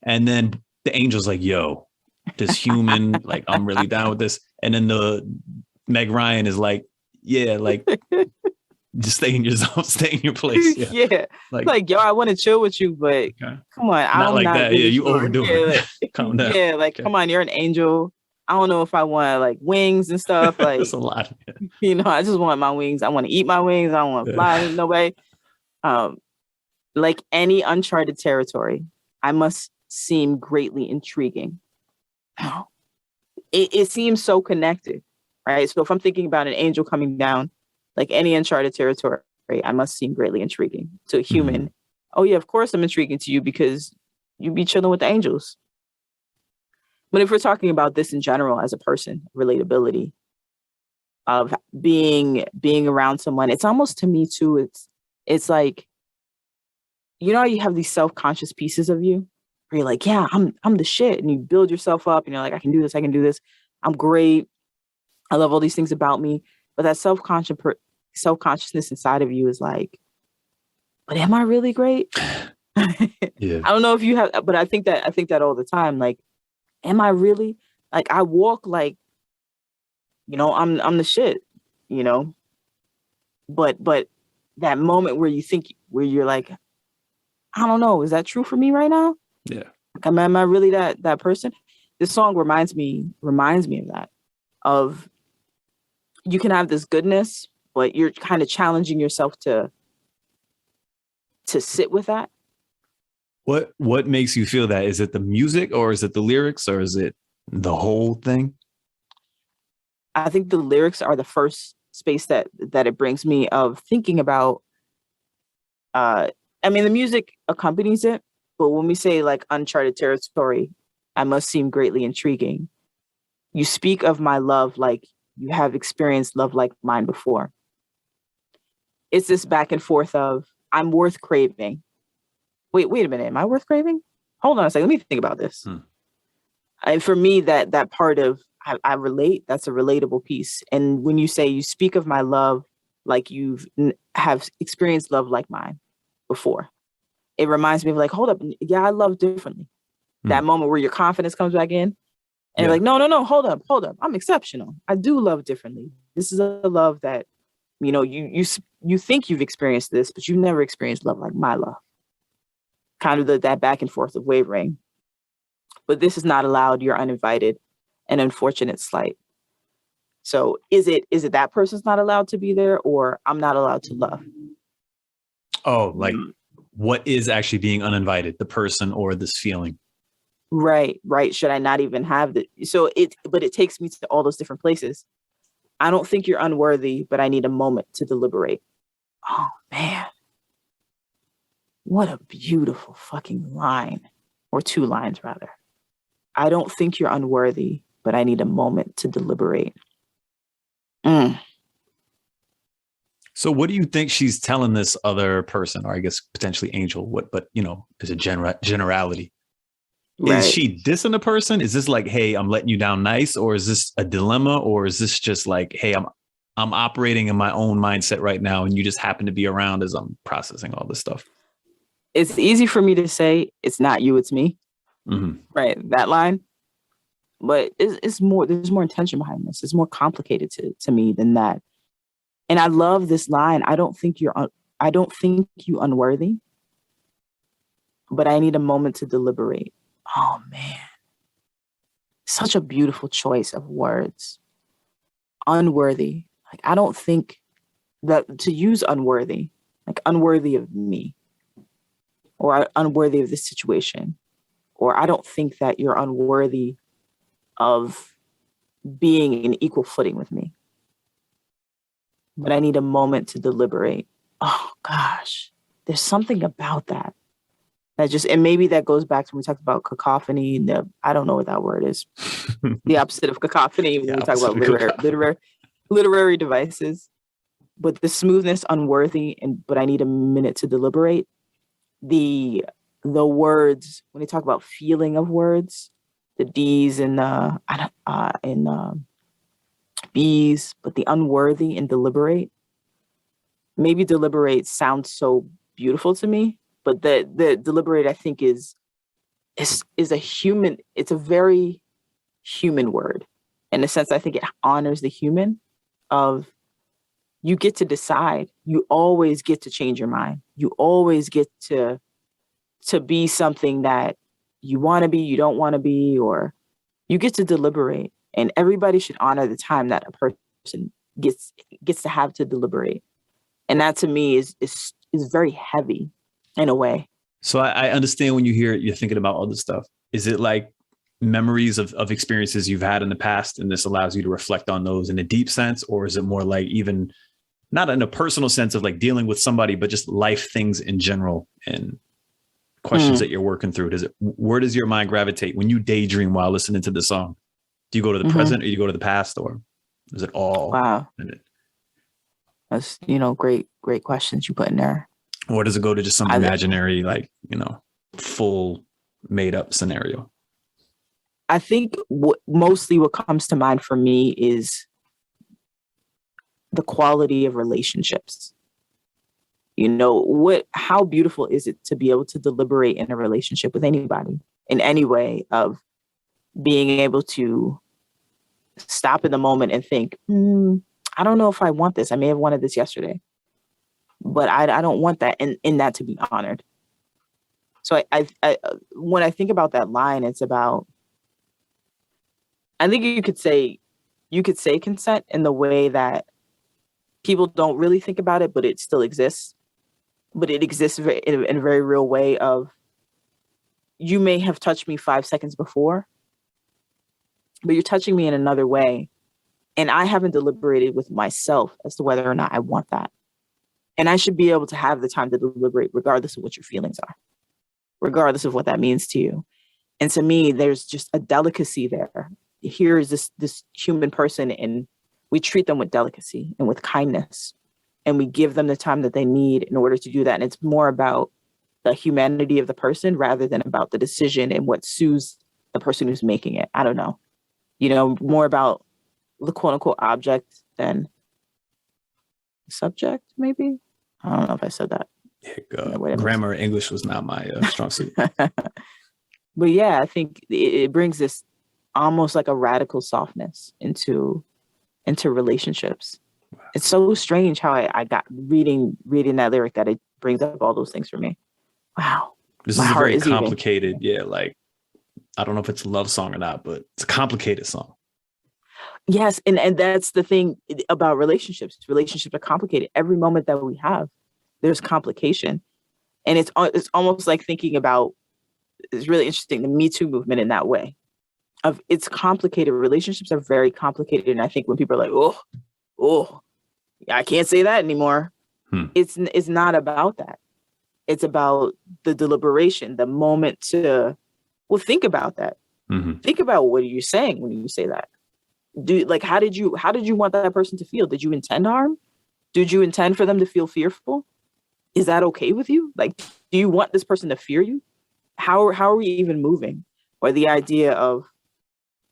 And then the angel's like, yo, this human, like I'm really down with this. And then the Meg Ryan is like, yeah, like just stay in your zone, stay in your place. Yeah. Yeah. Like, yo, I want to chill with you, but Okay. come on, Not I'm like not that. really Yeah, you sure. overdo Yeah, it. like, Calm down. yeah, like, Okay. come on, you're an angel. I don't know if I want like wings and stuff. Like, That's a lot. you know, I just want my wings. I want to eat my wings. I don't want to fly no way. Like any uncharted territory, I must seem greatly intriguing. It seems so connected, right? So if I'm thinking about an angel coming down, like any uncharted territory, I must seem greatly intriguing to a human. Mhm. Oh yeah, of course I'm intriguing to you because you be chilling with the angels. But if we're talking about this in general as a person, relatability of being around someone, it's almost, to me too, it's like, you know how you have these self-conscious pieces of you where you're like, yeah, I'm the shit. And you build yourself up and you're like, I can do this. I'm great. I love all these things about me. But that self-consciousness inside of you is like, but am I really great? Yeah. I don't know if you have, but I think that all the time. Like, am I really, like, I walk like, you know, I'm the shit, you know, but that moment where you're like, I don't know, is that true for me right now? Yeah. Like, am I really that person? This song reminds me of that. Of, you can have this goodness, but you're kind of challenging yourself to sit with that. What makes you feel that? Is it the music or is it the lyrics or is it the whole thing? I think the lyrics are the first space that it brings me of thinking about. I mean, the music accompanies it, but when we say like uncharted territory, I must seem greatly intriguing. You speak of my love like you have experienced love like mine before. It's this back and forth of, I'm worth craving. Wait a minute. Am I worth craving? Hold on a second. Let me think about this. And for me, that part of, I relate, that's a relatable piece. And when you say you speak of my love like have experienced love like mine before, it reminds me of like, hold up. Yeah, I love differently. That moment where your confidence comes back in and you're like, no, hold up. I'm exceptional. I do love differently. This is a love that, you know, you think you've experienced this, but you've never experienced love like my love. Kind of that back and forth of wavering. But this is not allowed. You're uninvited. An unfortunate slight. So is it that person's not allowed to be there, or I'm not allowed to love? Oh, like what is actually being uninvited, the person or this feeling? Right. Should I not even have the, but it takes me to all those different places. I don't think you're unworthy, but I need a moment to deliberate. Oh man. What a beautiful fucking line, or two lines rather. I don't think you're unworthy, but I need a moment to deliberate. So what do you think she's telling this other person, or I guess potentially Angel? What, but you know, as a generality, Right. is she dissing the person? Is this like, hey, I'm letting you down nice, or is this a dilemma, or is this just like, hey, I'm operating in my own mindset right now, and you just happen to be around as I'm processing all this stuff? It's easy for me to say it's not you, it's me. Mm-hmm. Right. That line. But it's more, there's more intention behind this. It's more complicated to me than that. And I love this line. I don't think you unworthy, but I need a moment to deliberate. Oh man. Such a beautiful choice of words. Unworthy. Like, I don't think that to use unworthy, like unworthy of me, or unworthy of this situation, or I don't think that you're unworthy of being in equal footing with me. But I need a moment to deliberate. Oh gosh, there's something about that. That just, and maybe that goes back to when we talked about cacophony. I don't know what that word is. The opposite of cacophony when we talk about literary devices. But the smoothness, unworthy, but I need a minute to deliberate. The words, when they talk about feeling of words, the D's and B's, but the unworthy and deliberate. Maybe deliberate sounds so beautiful to me, but the deliberate, I think, is a human. It's a very human word. In a sense, I think it honors the human of, you get to decide. You always get to change your mind. You always get to be something that you want to be, you don't want to be, or you get to deliberate. And everybody should honor the time that a person gets to have to deliberate. And that to me is very heavy in a way. So I understand when you hear it, you're thinking about all this stuff. Is it like memories of experiences you've had in the past, and this allows you to reflect on those in a deep sense? Or is it more like, even not in a personal sense of like dealing with somebody, but just life things in general and questions that you're working through? Where does your mind gravitate when you daydream while listening to the song? Do you go to the present, or you go to the past, or is it all? Wow. That's, great questions you put in there. Or does it go to just some imaginary, like, full made up scenario? I think mostly what comes to mind for me is the quality of relationships. How beautiful is it to be able to deliberate in a relationship with anybody in any way, of being able to stop in the moment and think, I don't know if I want this. I may have wanted this yesterday, but I don't want that, and that to be honored. So I when I think about that line, it's about, I think you could say consent in the way that people don't really think about it, but it still exists. But it exists in a very real way of, you may have touched me 5 seconds before, but you're touching me in another way. And I haven't deliberated with myself as to whether or not I want that. And I should be able to have the time to deliberate regardless of what your feelings are, regardless of what that means to you. And to me, there's just a delicacy there. Here is this human person, and we treat them with delicacy and with kindness, and we give them the time that they need in order to do that. And it's more about the humanity of the person rather than about the decision and what soothes the person who's making it. I don't know. More about the quote unquote object than subject, maybe. I don't know if I said that. Grammar English was not my strong suit. But yeah, I think it brings this almost like a radical softness into relationships. Wow. It's so strange how I got reading that lyric that it brings up all those things for me. Wow. This is a very complicated, like, I don't know if it's a love song or not, but it's a complicated song. Yes. And that's the thing about relationships. Relationships are complicated. Every moment that we have, there's complication. And it's almost like thinking about, it's really interesting, the Me Too movement in that way. It's complicated. Relationships are very complicated. And I think when people are like, oh, I can't say that anymore. It's not about that. It's about the deliberation, the moment to, think about that. Mm-hmm. Think about, what are you saying when you say that? How did you want that person to feel? Did you intend harm? Did you intend for them to feel fearful? Is that okay with you? Like, do you want this person to fear you? How are we even moving? Or the idea of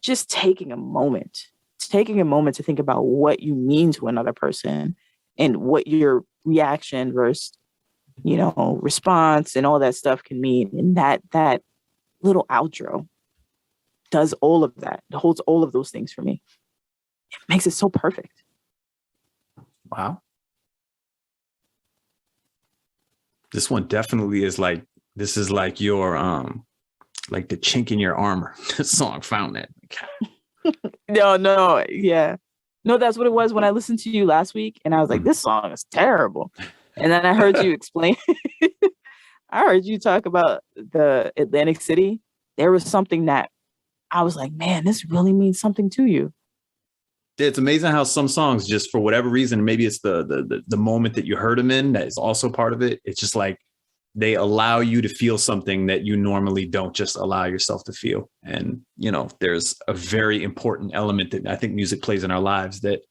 just taking a moment to think about what you mean to another person and what your reaction versus, response and all that stuff can mean. And that little outro does all of that. It holds all of those things for me. It makes it so perfect. Wow. This one definitely is like, this is like your, like the chink in your armor song, Found It. No, yeah. No, that's what it was when I listened to you last week and I was like, this song is terrible. And then I heard you explain, I heard you talk about the Atlantic City. There was something that I was like, man, this really means something to you. It's amazing how some songs, just for whatever reason, maybe it's the moment that you heard them in, that is also part of it. It's just like they allow you to feel something that you normally don't just allow yourself to feel. And, there's a very important element that I think music plays in our lives that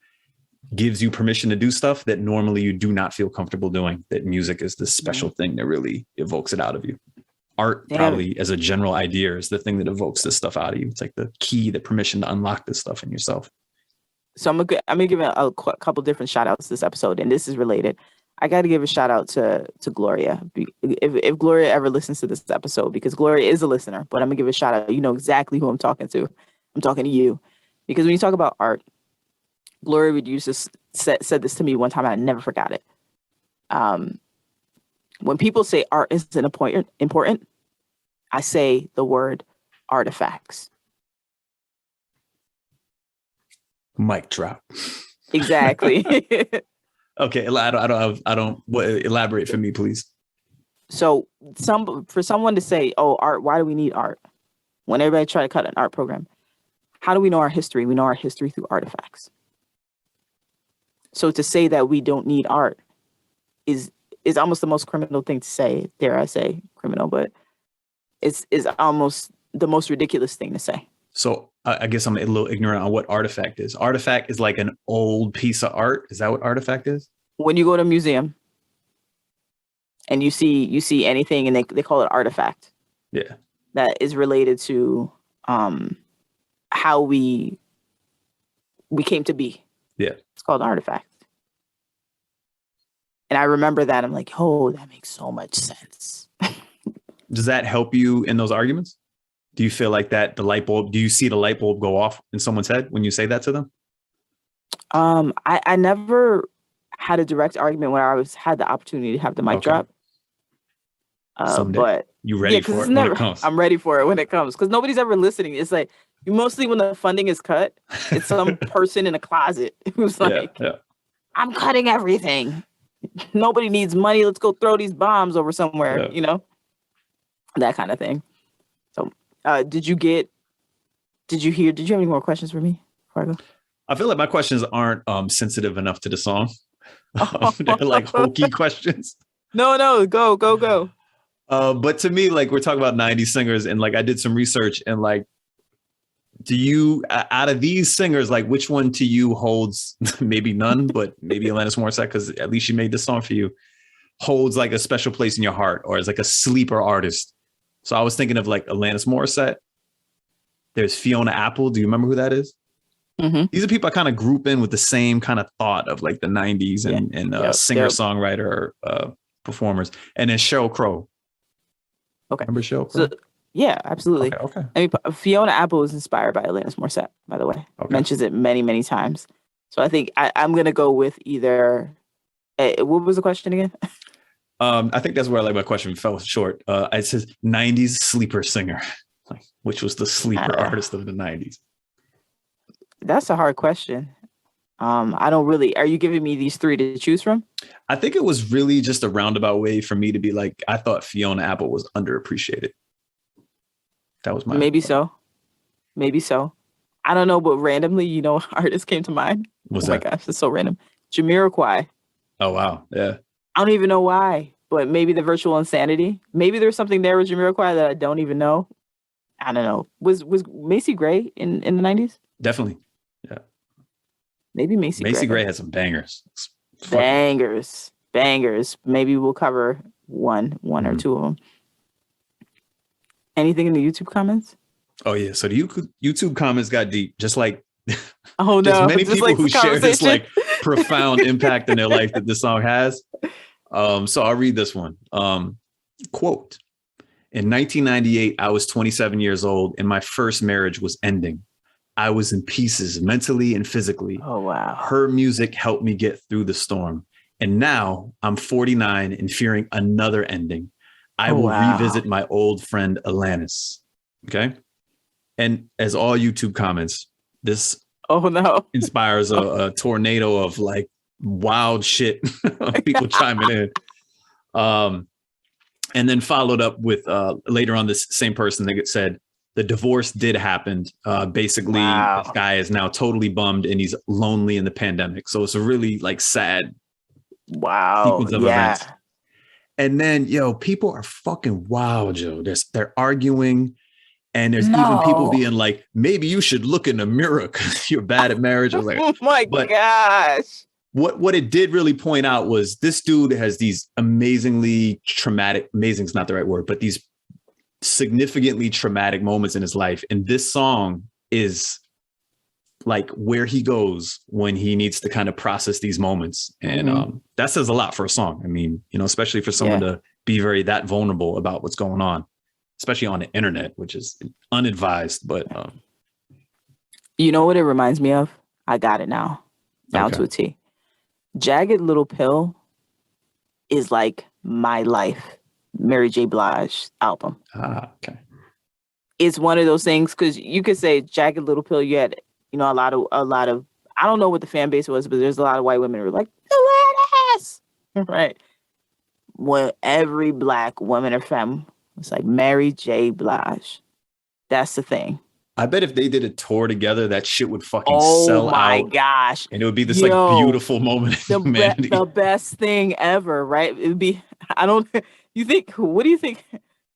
gives you permission to do stuff that normally you do not feel comfortable doing. That music is the special thing that really evokes it out of you. Art, probably as a general idea, is the thing that evokes this stuff out of you. It's like the key, the permission to unlock this stuff in yourself. So I'm gonna give a couple different shout outs this episode, and this is related. I got to give a shout out to Gloria. If Gloria ever listens to this episode, because Gloria is a listener, but I'm gonna give a shout out. You know exactly who I'm talking to. I'm talking to you, because when you talk about art, Gloria would use this, said this to me one time, and I never forgot it. When people say art isn't important, I say the word artifacts. Mic drop. Exactly. Okay, I don't. Elaborate for me, please. So, for someone to say, "Oh, art. Why do we need art?" When everybody try to cut an art program, how do we know our history? We know our history through artifacts. So to say that we don't need art is almost the most criminal thing to say. Dare I say criminal? But it's almost the most ridiculous thing to say. So I guess I'm a little ignorant on what artifact is. Artifact is like an old piece of art. Is that what artifact is? When you go to a museum and you see anything and they call it artifact. Yeah. That is related to how we came to be. Yeah. It's called artifact. And I remember that. I'm like, oh, that makes so much sense. Does that help you in those arguments? Do you feel like that do you see the light bulb go off in someone's head when you say that to them? I never had a direct argument when I had the opportunity to have the mic drop. But you ready for it when it comes? I'm ready for it when it comes, because nobody's ever listening. It's like, mostly when the funding is cut, it's some person in a closet who's like, I'm cutting everything. Nobody needs money. Let's go throw these bombs over somewhere, that kind of thing. So did you have any more questions for me before I go? I feel like my questions aren't sensitive enough to the song. They're like hokey questions. No, go. But to me, like, we're talking about 90s singers, and like I did some research, and like, do you, out of these singers, like, which one to you holds, maybe none, but maybe Alanis Morissette, because at least she made this song for you, holds like a special place in your heart, or is like a sleeper artist? So I was thinking of like Alanis Morissette. There's Fiona Apple. Do you remember who that is? Mm-hmm. These are people I kind of group in with the same kind of thought of like the 90s and singer-songwriter performers. And then Sheryl Crow. Okay. Remember Sheryl Crow? So, yeah, absolutely. Okay. I mean, Fiona Apple was inspired by Alanis Morissette, by the way. Okay. Mentions it many, many times. So I think I'm going to go with either... what was the question again? I think that's where like my question fell short. It says 90s sleeper singer. Like, which was the sleeper artist of the 90s? That's a hard question. I don't really... Are you giving me these three to choose from? I think it was really just a roundabout way for me to be like, I thought Fiona Apple was underappreciated. That was my... Maybe so. I don't know, but randomly, artist came to mind. What's that? My gosh, it's so random. Jamiroquai. Oh, wow. Yeah. I don't even know why, but maybe the virtual insanity. Maybe there's something there with Jamiroquai that I don't even know. I don't know. Was Macy Gray in the 90s? Definitely. Yeah. Maybe Macy Gray had some bangers. Bangers. Maybe we'll cover one or two of them. Anything in the YouTube comments? Oh yeah, so the YouTube comments got deep, just like just many people like who share this like profound impact in their life that this song has. So I'll read this one. Quote, in 1998, I was 27 years old and my first marriage was ending. I was in pieces mentally and physically. Oh, wow. Her music helped me get through the storm. And now I'm 49 and fearing another ending. I will revisit my old friend Alanis. Okay. And as all YouTube comments, this inspires a tornado of like wild shit. People chiming in. And then followed up with later on, this same person that said the divorce did happen. Basically, this guy is now totally bummed and he's lonely in the pandemic. So it's a really like sad sequence of events. And then, people are fucking wild, Joe. They're arguing. And there's even people being like, maybe you should look in the mirror because you're bad at marriage. I was like, oh my gosh. What it did really point out was this dude has these amazing's not the right word, but these significantly traumatic moments in his life. And this song is like where he goes when he needs to kind of process these moments. And that says a lot for a song. I mean, especially for someone to be that vulnerable about what's going on, especially on the internet, which is unadvised. But you know what it reminds me of? I got it now. Down to a T. Jagged Little Pill is like my life. Mary J. Blige album. Okay. It's one of those things because you could say Jagged Little Pill. You had, a lot of. I don't know what the fan base was, but there's a lot of white women who were like, Alanis, right? When every black woman or femme was like Mary J. Blige. That's the thing. I bet if they did a tour together, that shit would fucking sell out. Oh my gosh. And it would be this like beautiful moment in humanity. The best thing ever, right? It would be, what do you think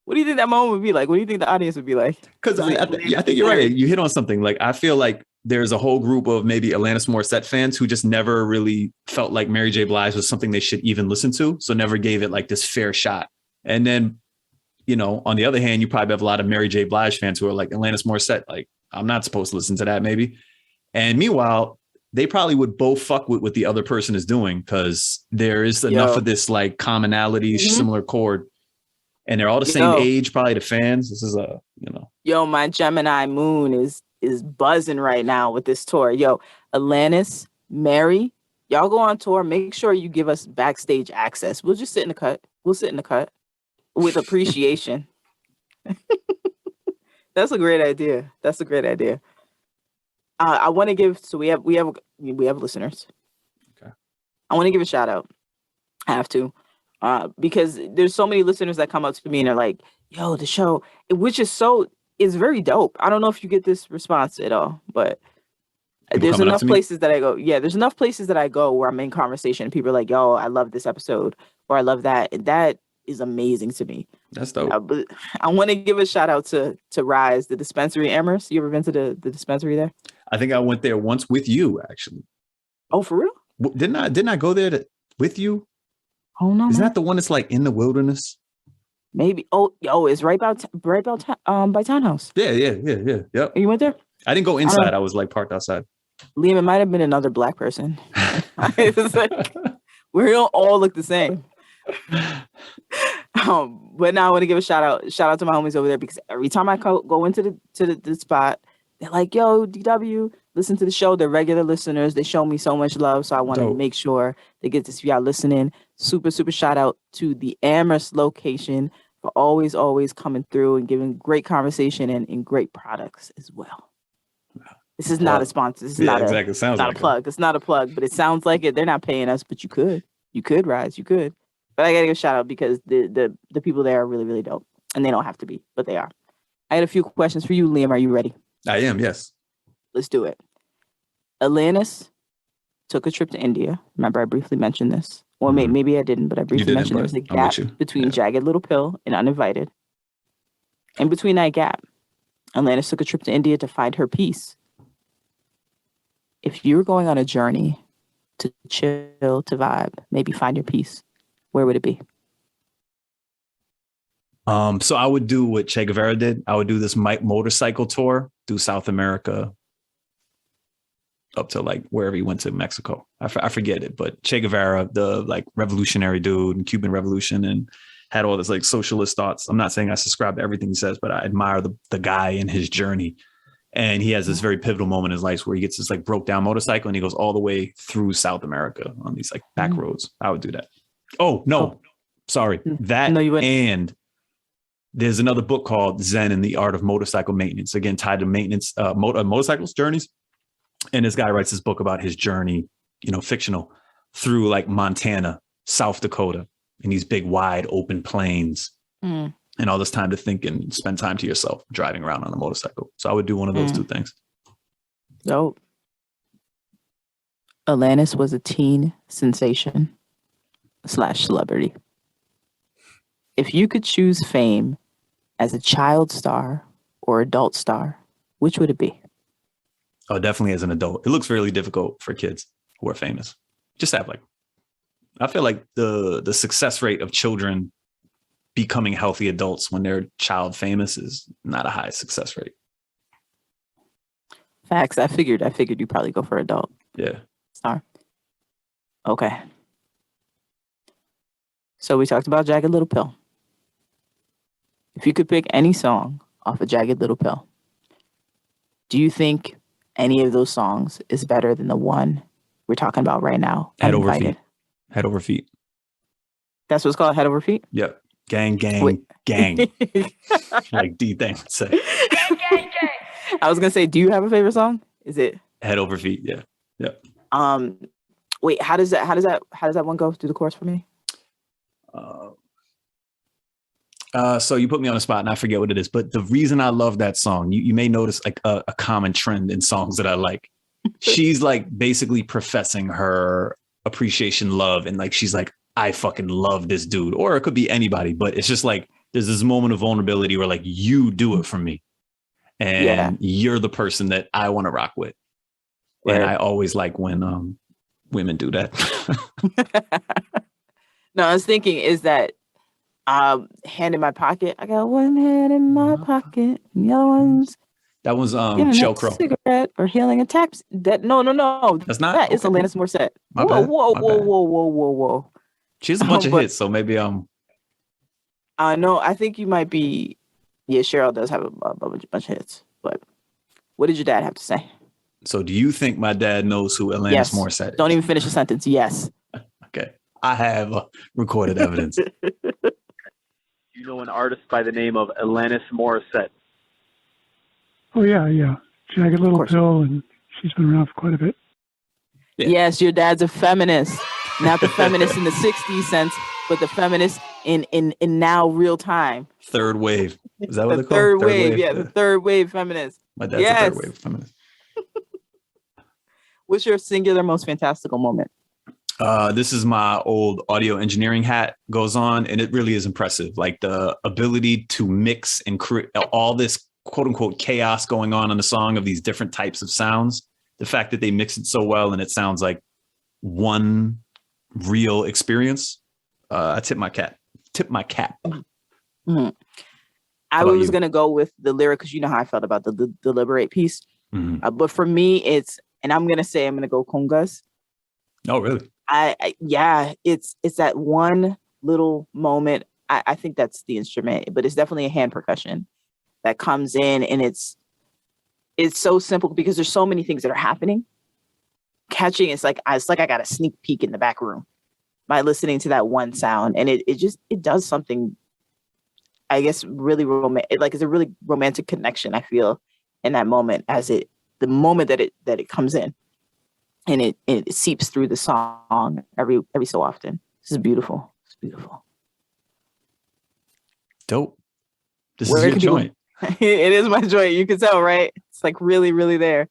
that moment would be like? What do you think the audience would be like? Because I think you're right. You hit on something. Like, I feel like there's a whole group of maybe Alanis Morissette fans who just never really felt like Mary J. Blige was something they should even listen to. So never gave it like this fair shot. And then, on the other hand, you probably have a lot of Mary J. Blige fans who are like Alanis Morissette, like, I'm not supposed to listen to that maybe. And meanwhile, they probably would both fuck with what the other person is doing because there is enough of this like commonality, similar chord. And they're all the same age, probably the fans. This is my Gemini moon is buzzing right now with this tour. Alanis, Mary, y'all go on tour. Make sure you give us backstage access. We'll just sit in the cut. We'll sit in the cut. With appreciation. That's a great idea. I want to give, so we have listeners. Okay. I want to give a shout out. I have to, because there's so many listeners that come up to me and they're like, yo, the show, which is very dope. I don't know if you get this response at all, but there's enough places that I go. Yeah, there's enough places that I go where I'm in conversation and people are like, yo, I love this episode or I love that. That is amazing to me. That's dope. But I want to give a shout out to Rise, the dispensary Amherst. You ever been to the dispensary there? I think I went there once with you, actually. Oh, for real? Didn't I go there with you? Oh no. Isn't that the one that's like in the wilderness? Maybe. Oh, it's right by Townhouse. Yeah. Yep. You went there? I didn't go inside. I was like parked outside. Liam, it might have been another black person. Like, we don't all look the same. But now I want to give a shout out to my homies over there because every time I go into the spot, they're like, yo, DW, listen to the show. They're regular listeners. They show me so much love. So I want to make sure they get to see y'all listening. Super, super shout out to the Amherst location for always coming through and giving great conversation and great products as well. This is not a sponsor. This is not exactly. Sounds not like a plug. It's not a plug, but it sounds like it. They're not paying us, but you could, Rise. You could. But I gotta give a shout out because the people there are really, really dope. And they don't have to be, but they are. I had a few questions for you, Liam. Are you ready? I am, yes. Let's do it. Alanis took a trip to India. Remember, I briefly mentioned this. Well, maybe I didn't, but I briefly mentioned there was a gap between Jagged Little Pill and Uninvited. In between that gap, Alanis took a trip to India to find her peace. If you were going on a journey to chill, to vibe, maybe find your peace, where would it be? So I would do what Che Guevara did. I would do this motorcycle tour through South America up to like wherever he went to Mexico. I forget it, but Che Guevara, the like revolutionary dude in Cuban Revolution, and had all this like socialist thoughts. I'm not saying I subscribe to everything he says, but I admire the guy and his journey. And he has this very pivotal moment in his life where he gets this like broke down motorcycle and he goes all the way through South America on these like back roads. I would do that. Oh, no, sorry. That No, you wouldn't. And there's another book called Zen and the Art of Motorcycle Maintenance, again, tied to maintenance, motorcycles, journeys. And this guy writes this book about his journey, you know, fictional, through like Montana, South Dakota, and these big, wide open plains, and all this time to think and spend time to yourself driving around on a motorcycle. So I would do one of those two things. Dope. Alanis was a teen sensation / celebrity. If you could choose fame as a child star or adult star, which would it be? Oh, definitely as an adult. It looks really difficult for kids who are famous. Just have like, I feel like the success rate of children becoming healthy adults when they're child famous is not a high success rate. Facts. I figured you'd probably go for adult Yeah. star. Okay. So we talked about Jagged Little Pill. If you could pick any song off of Jagged Little Pill, do you think any of those songs is better than the one we're talking about right now? Head over Uninvited? feet. Head over feet. That's what's called Head Over Feet? Yep. Gang, gang, Wait. gang. Like D thing would say. I was gonna say, do you have a favorite song? Is it Head over feet. Yeah. Yep. wait, how does that one go through the course for me? So you put me on the spot and I forget what it is, but the reason I love that song, you may notice like a common trend in songs that I like. She's like basically professing her appreciation, love, and like she's like, I fucking love this dude. Or it could be anybody, but it's just like there's this moment of vulnerability where like you do it for me. And you're the person that I want to rock with. Right. And I always like when women do that. No, I was thinking is that hand in my pocket. I got one hand in my pocket, and the other one's that was Shell Crow. Cigarette or healing attacks. That no. That's not. That is Alanis Morissette. Whoa. She has a bunch of hits, so maybe no, I think you might be. Yeah, Cheryl does have a bunch of hits. But what did your dad have to say? So, do you think my dad knows who Alanis Morissette is? Don't even finish the sentence. Yes. Okay, I have recorded evidence. You know an artist by the name of Alanis Morissette? Oh, yeah. Jagged Little Pill, and she's been around for quite a bit. Yeah. Yes, your dad's a feminist. Not the feminist in the 60s sense, but the feminist in now real time. Third wave. Is that what they're called? Third wave. Yeah, the third wave feminist. My dad's a third wave feminist. What's your singular most fantastical moment? This is my old audio engineering hat goes on, and it really is impressive. Like the ability to mix and create all this quote unquote chaos going on in the song of these different types of sounds. The fact that they mix it so well and it sounds like one real experience. I tip my cap. Mm-hmm. I was going to go with the lyric because you know how I felt about the deliberate piece. Mm-hmm. But for me, it's I'm going to go congas. Oh, really? It's that one little moment. I think that's the instrument, but it's definitely a hand percussion that comes in, and it's so simple because there's so many things that are happening. Catching it's like I got a sneak peek in the back room by listening to that one sound, and it does something. I guess really romantic. Like it's a really romantic connection. I feel in that moment the moment that it comes in. And it seeps through the song every so often. This is beautiful. It's beautiful. Dope. This is your joint. It is my joint. You can tell, right? It's like really, really there.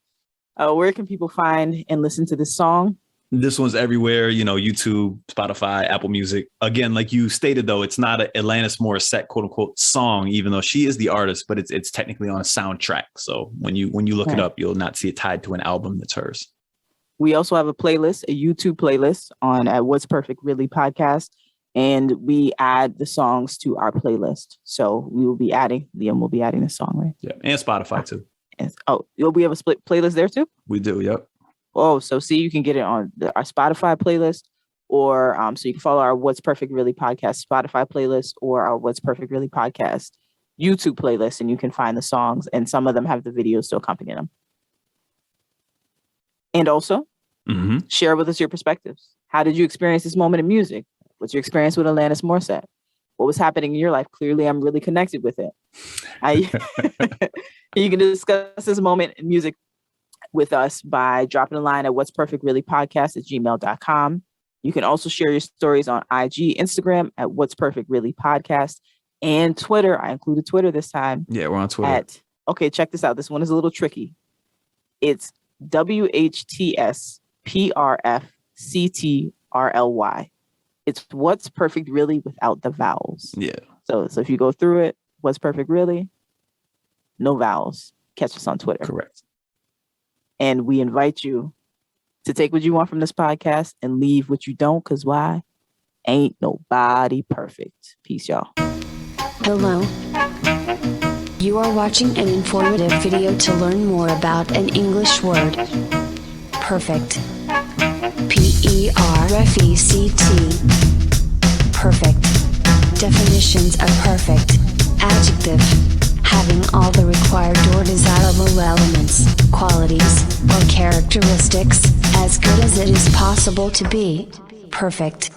Where can people find and listen to this song? This one's everywhere, YouTube, Spotify, Apple Music. Again, like you stated, though, it's not an Alanis Morissette quote unquote song, even though she is the artist, but it's technically on a soundtrack. So when you look it up, you'll not see it tied to an album that's hers. We also have a playlist, a YouTube playlist at What's Perfect Really podcast. And we add the songs to our playlist. So Liam will be adding a song, right? Yeah. And Spotify too. We have a split playlist there too? We do. Yep. Oh, so see, you can get it on our Spotify playlist, or so you can follow our What's Perfect Really podcast Spotify playlist, or our What's Perfect Really podcast YouTube playlist, and you can find the songs, and some of them have the videos to accompany them. And also, share with us your perspectives. How did you experience this moment in music? What's your experience with Alanis Morissette? What was happening in your life? Clearly, I'm really connected with it. You can discuss this moment in music with us by dropping a line at whatsperfectreallypodcast@gmail.com. You can also share your stories on IG, Instagram at What's Perfect Really Podcast, and Twitter. I included Twitter this time. Yeah, we're on Twitter. Okay, check this out. This one is a little tricky. It's WHTSPRFCTRLY. It's What's Perfect Really without the vowels. Yeah. So if you go through it, What's Perfect Really? No vowels. Catch us on Twitter. Correct. And we invite you to take what you want from this podcast and leave what you don't, because why? Ain't nobody perfect. Peace, y'all. Hello. You are watching an informative video to learn more about an English word. Perfect. P-E-R-F-E-C-T. Perfect. Definitions of perfect. Adjective. Having all the required or desirable elements, qualities, or characteristics, as good as it is possible to be. Perfect.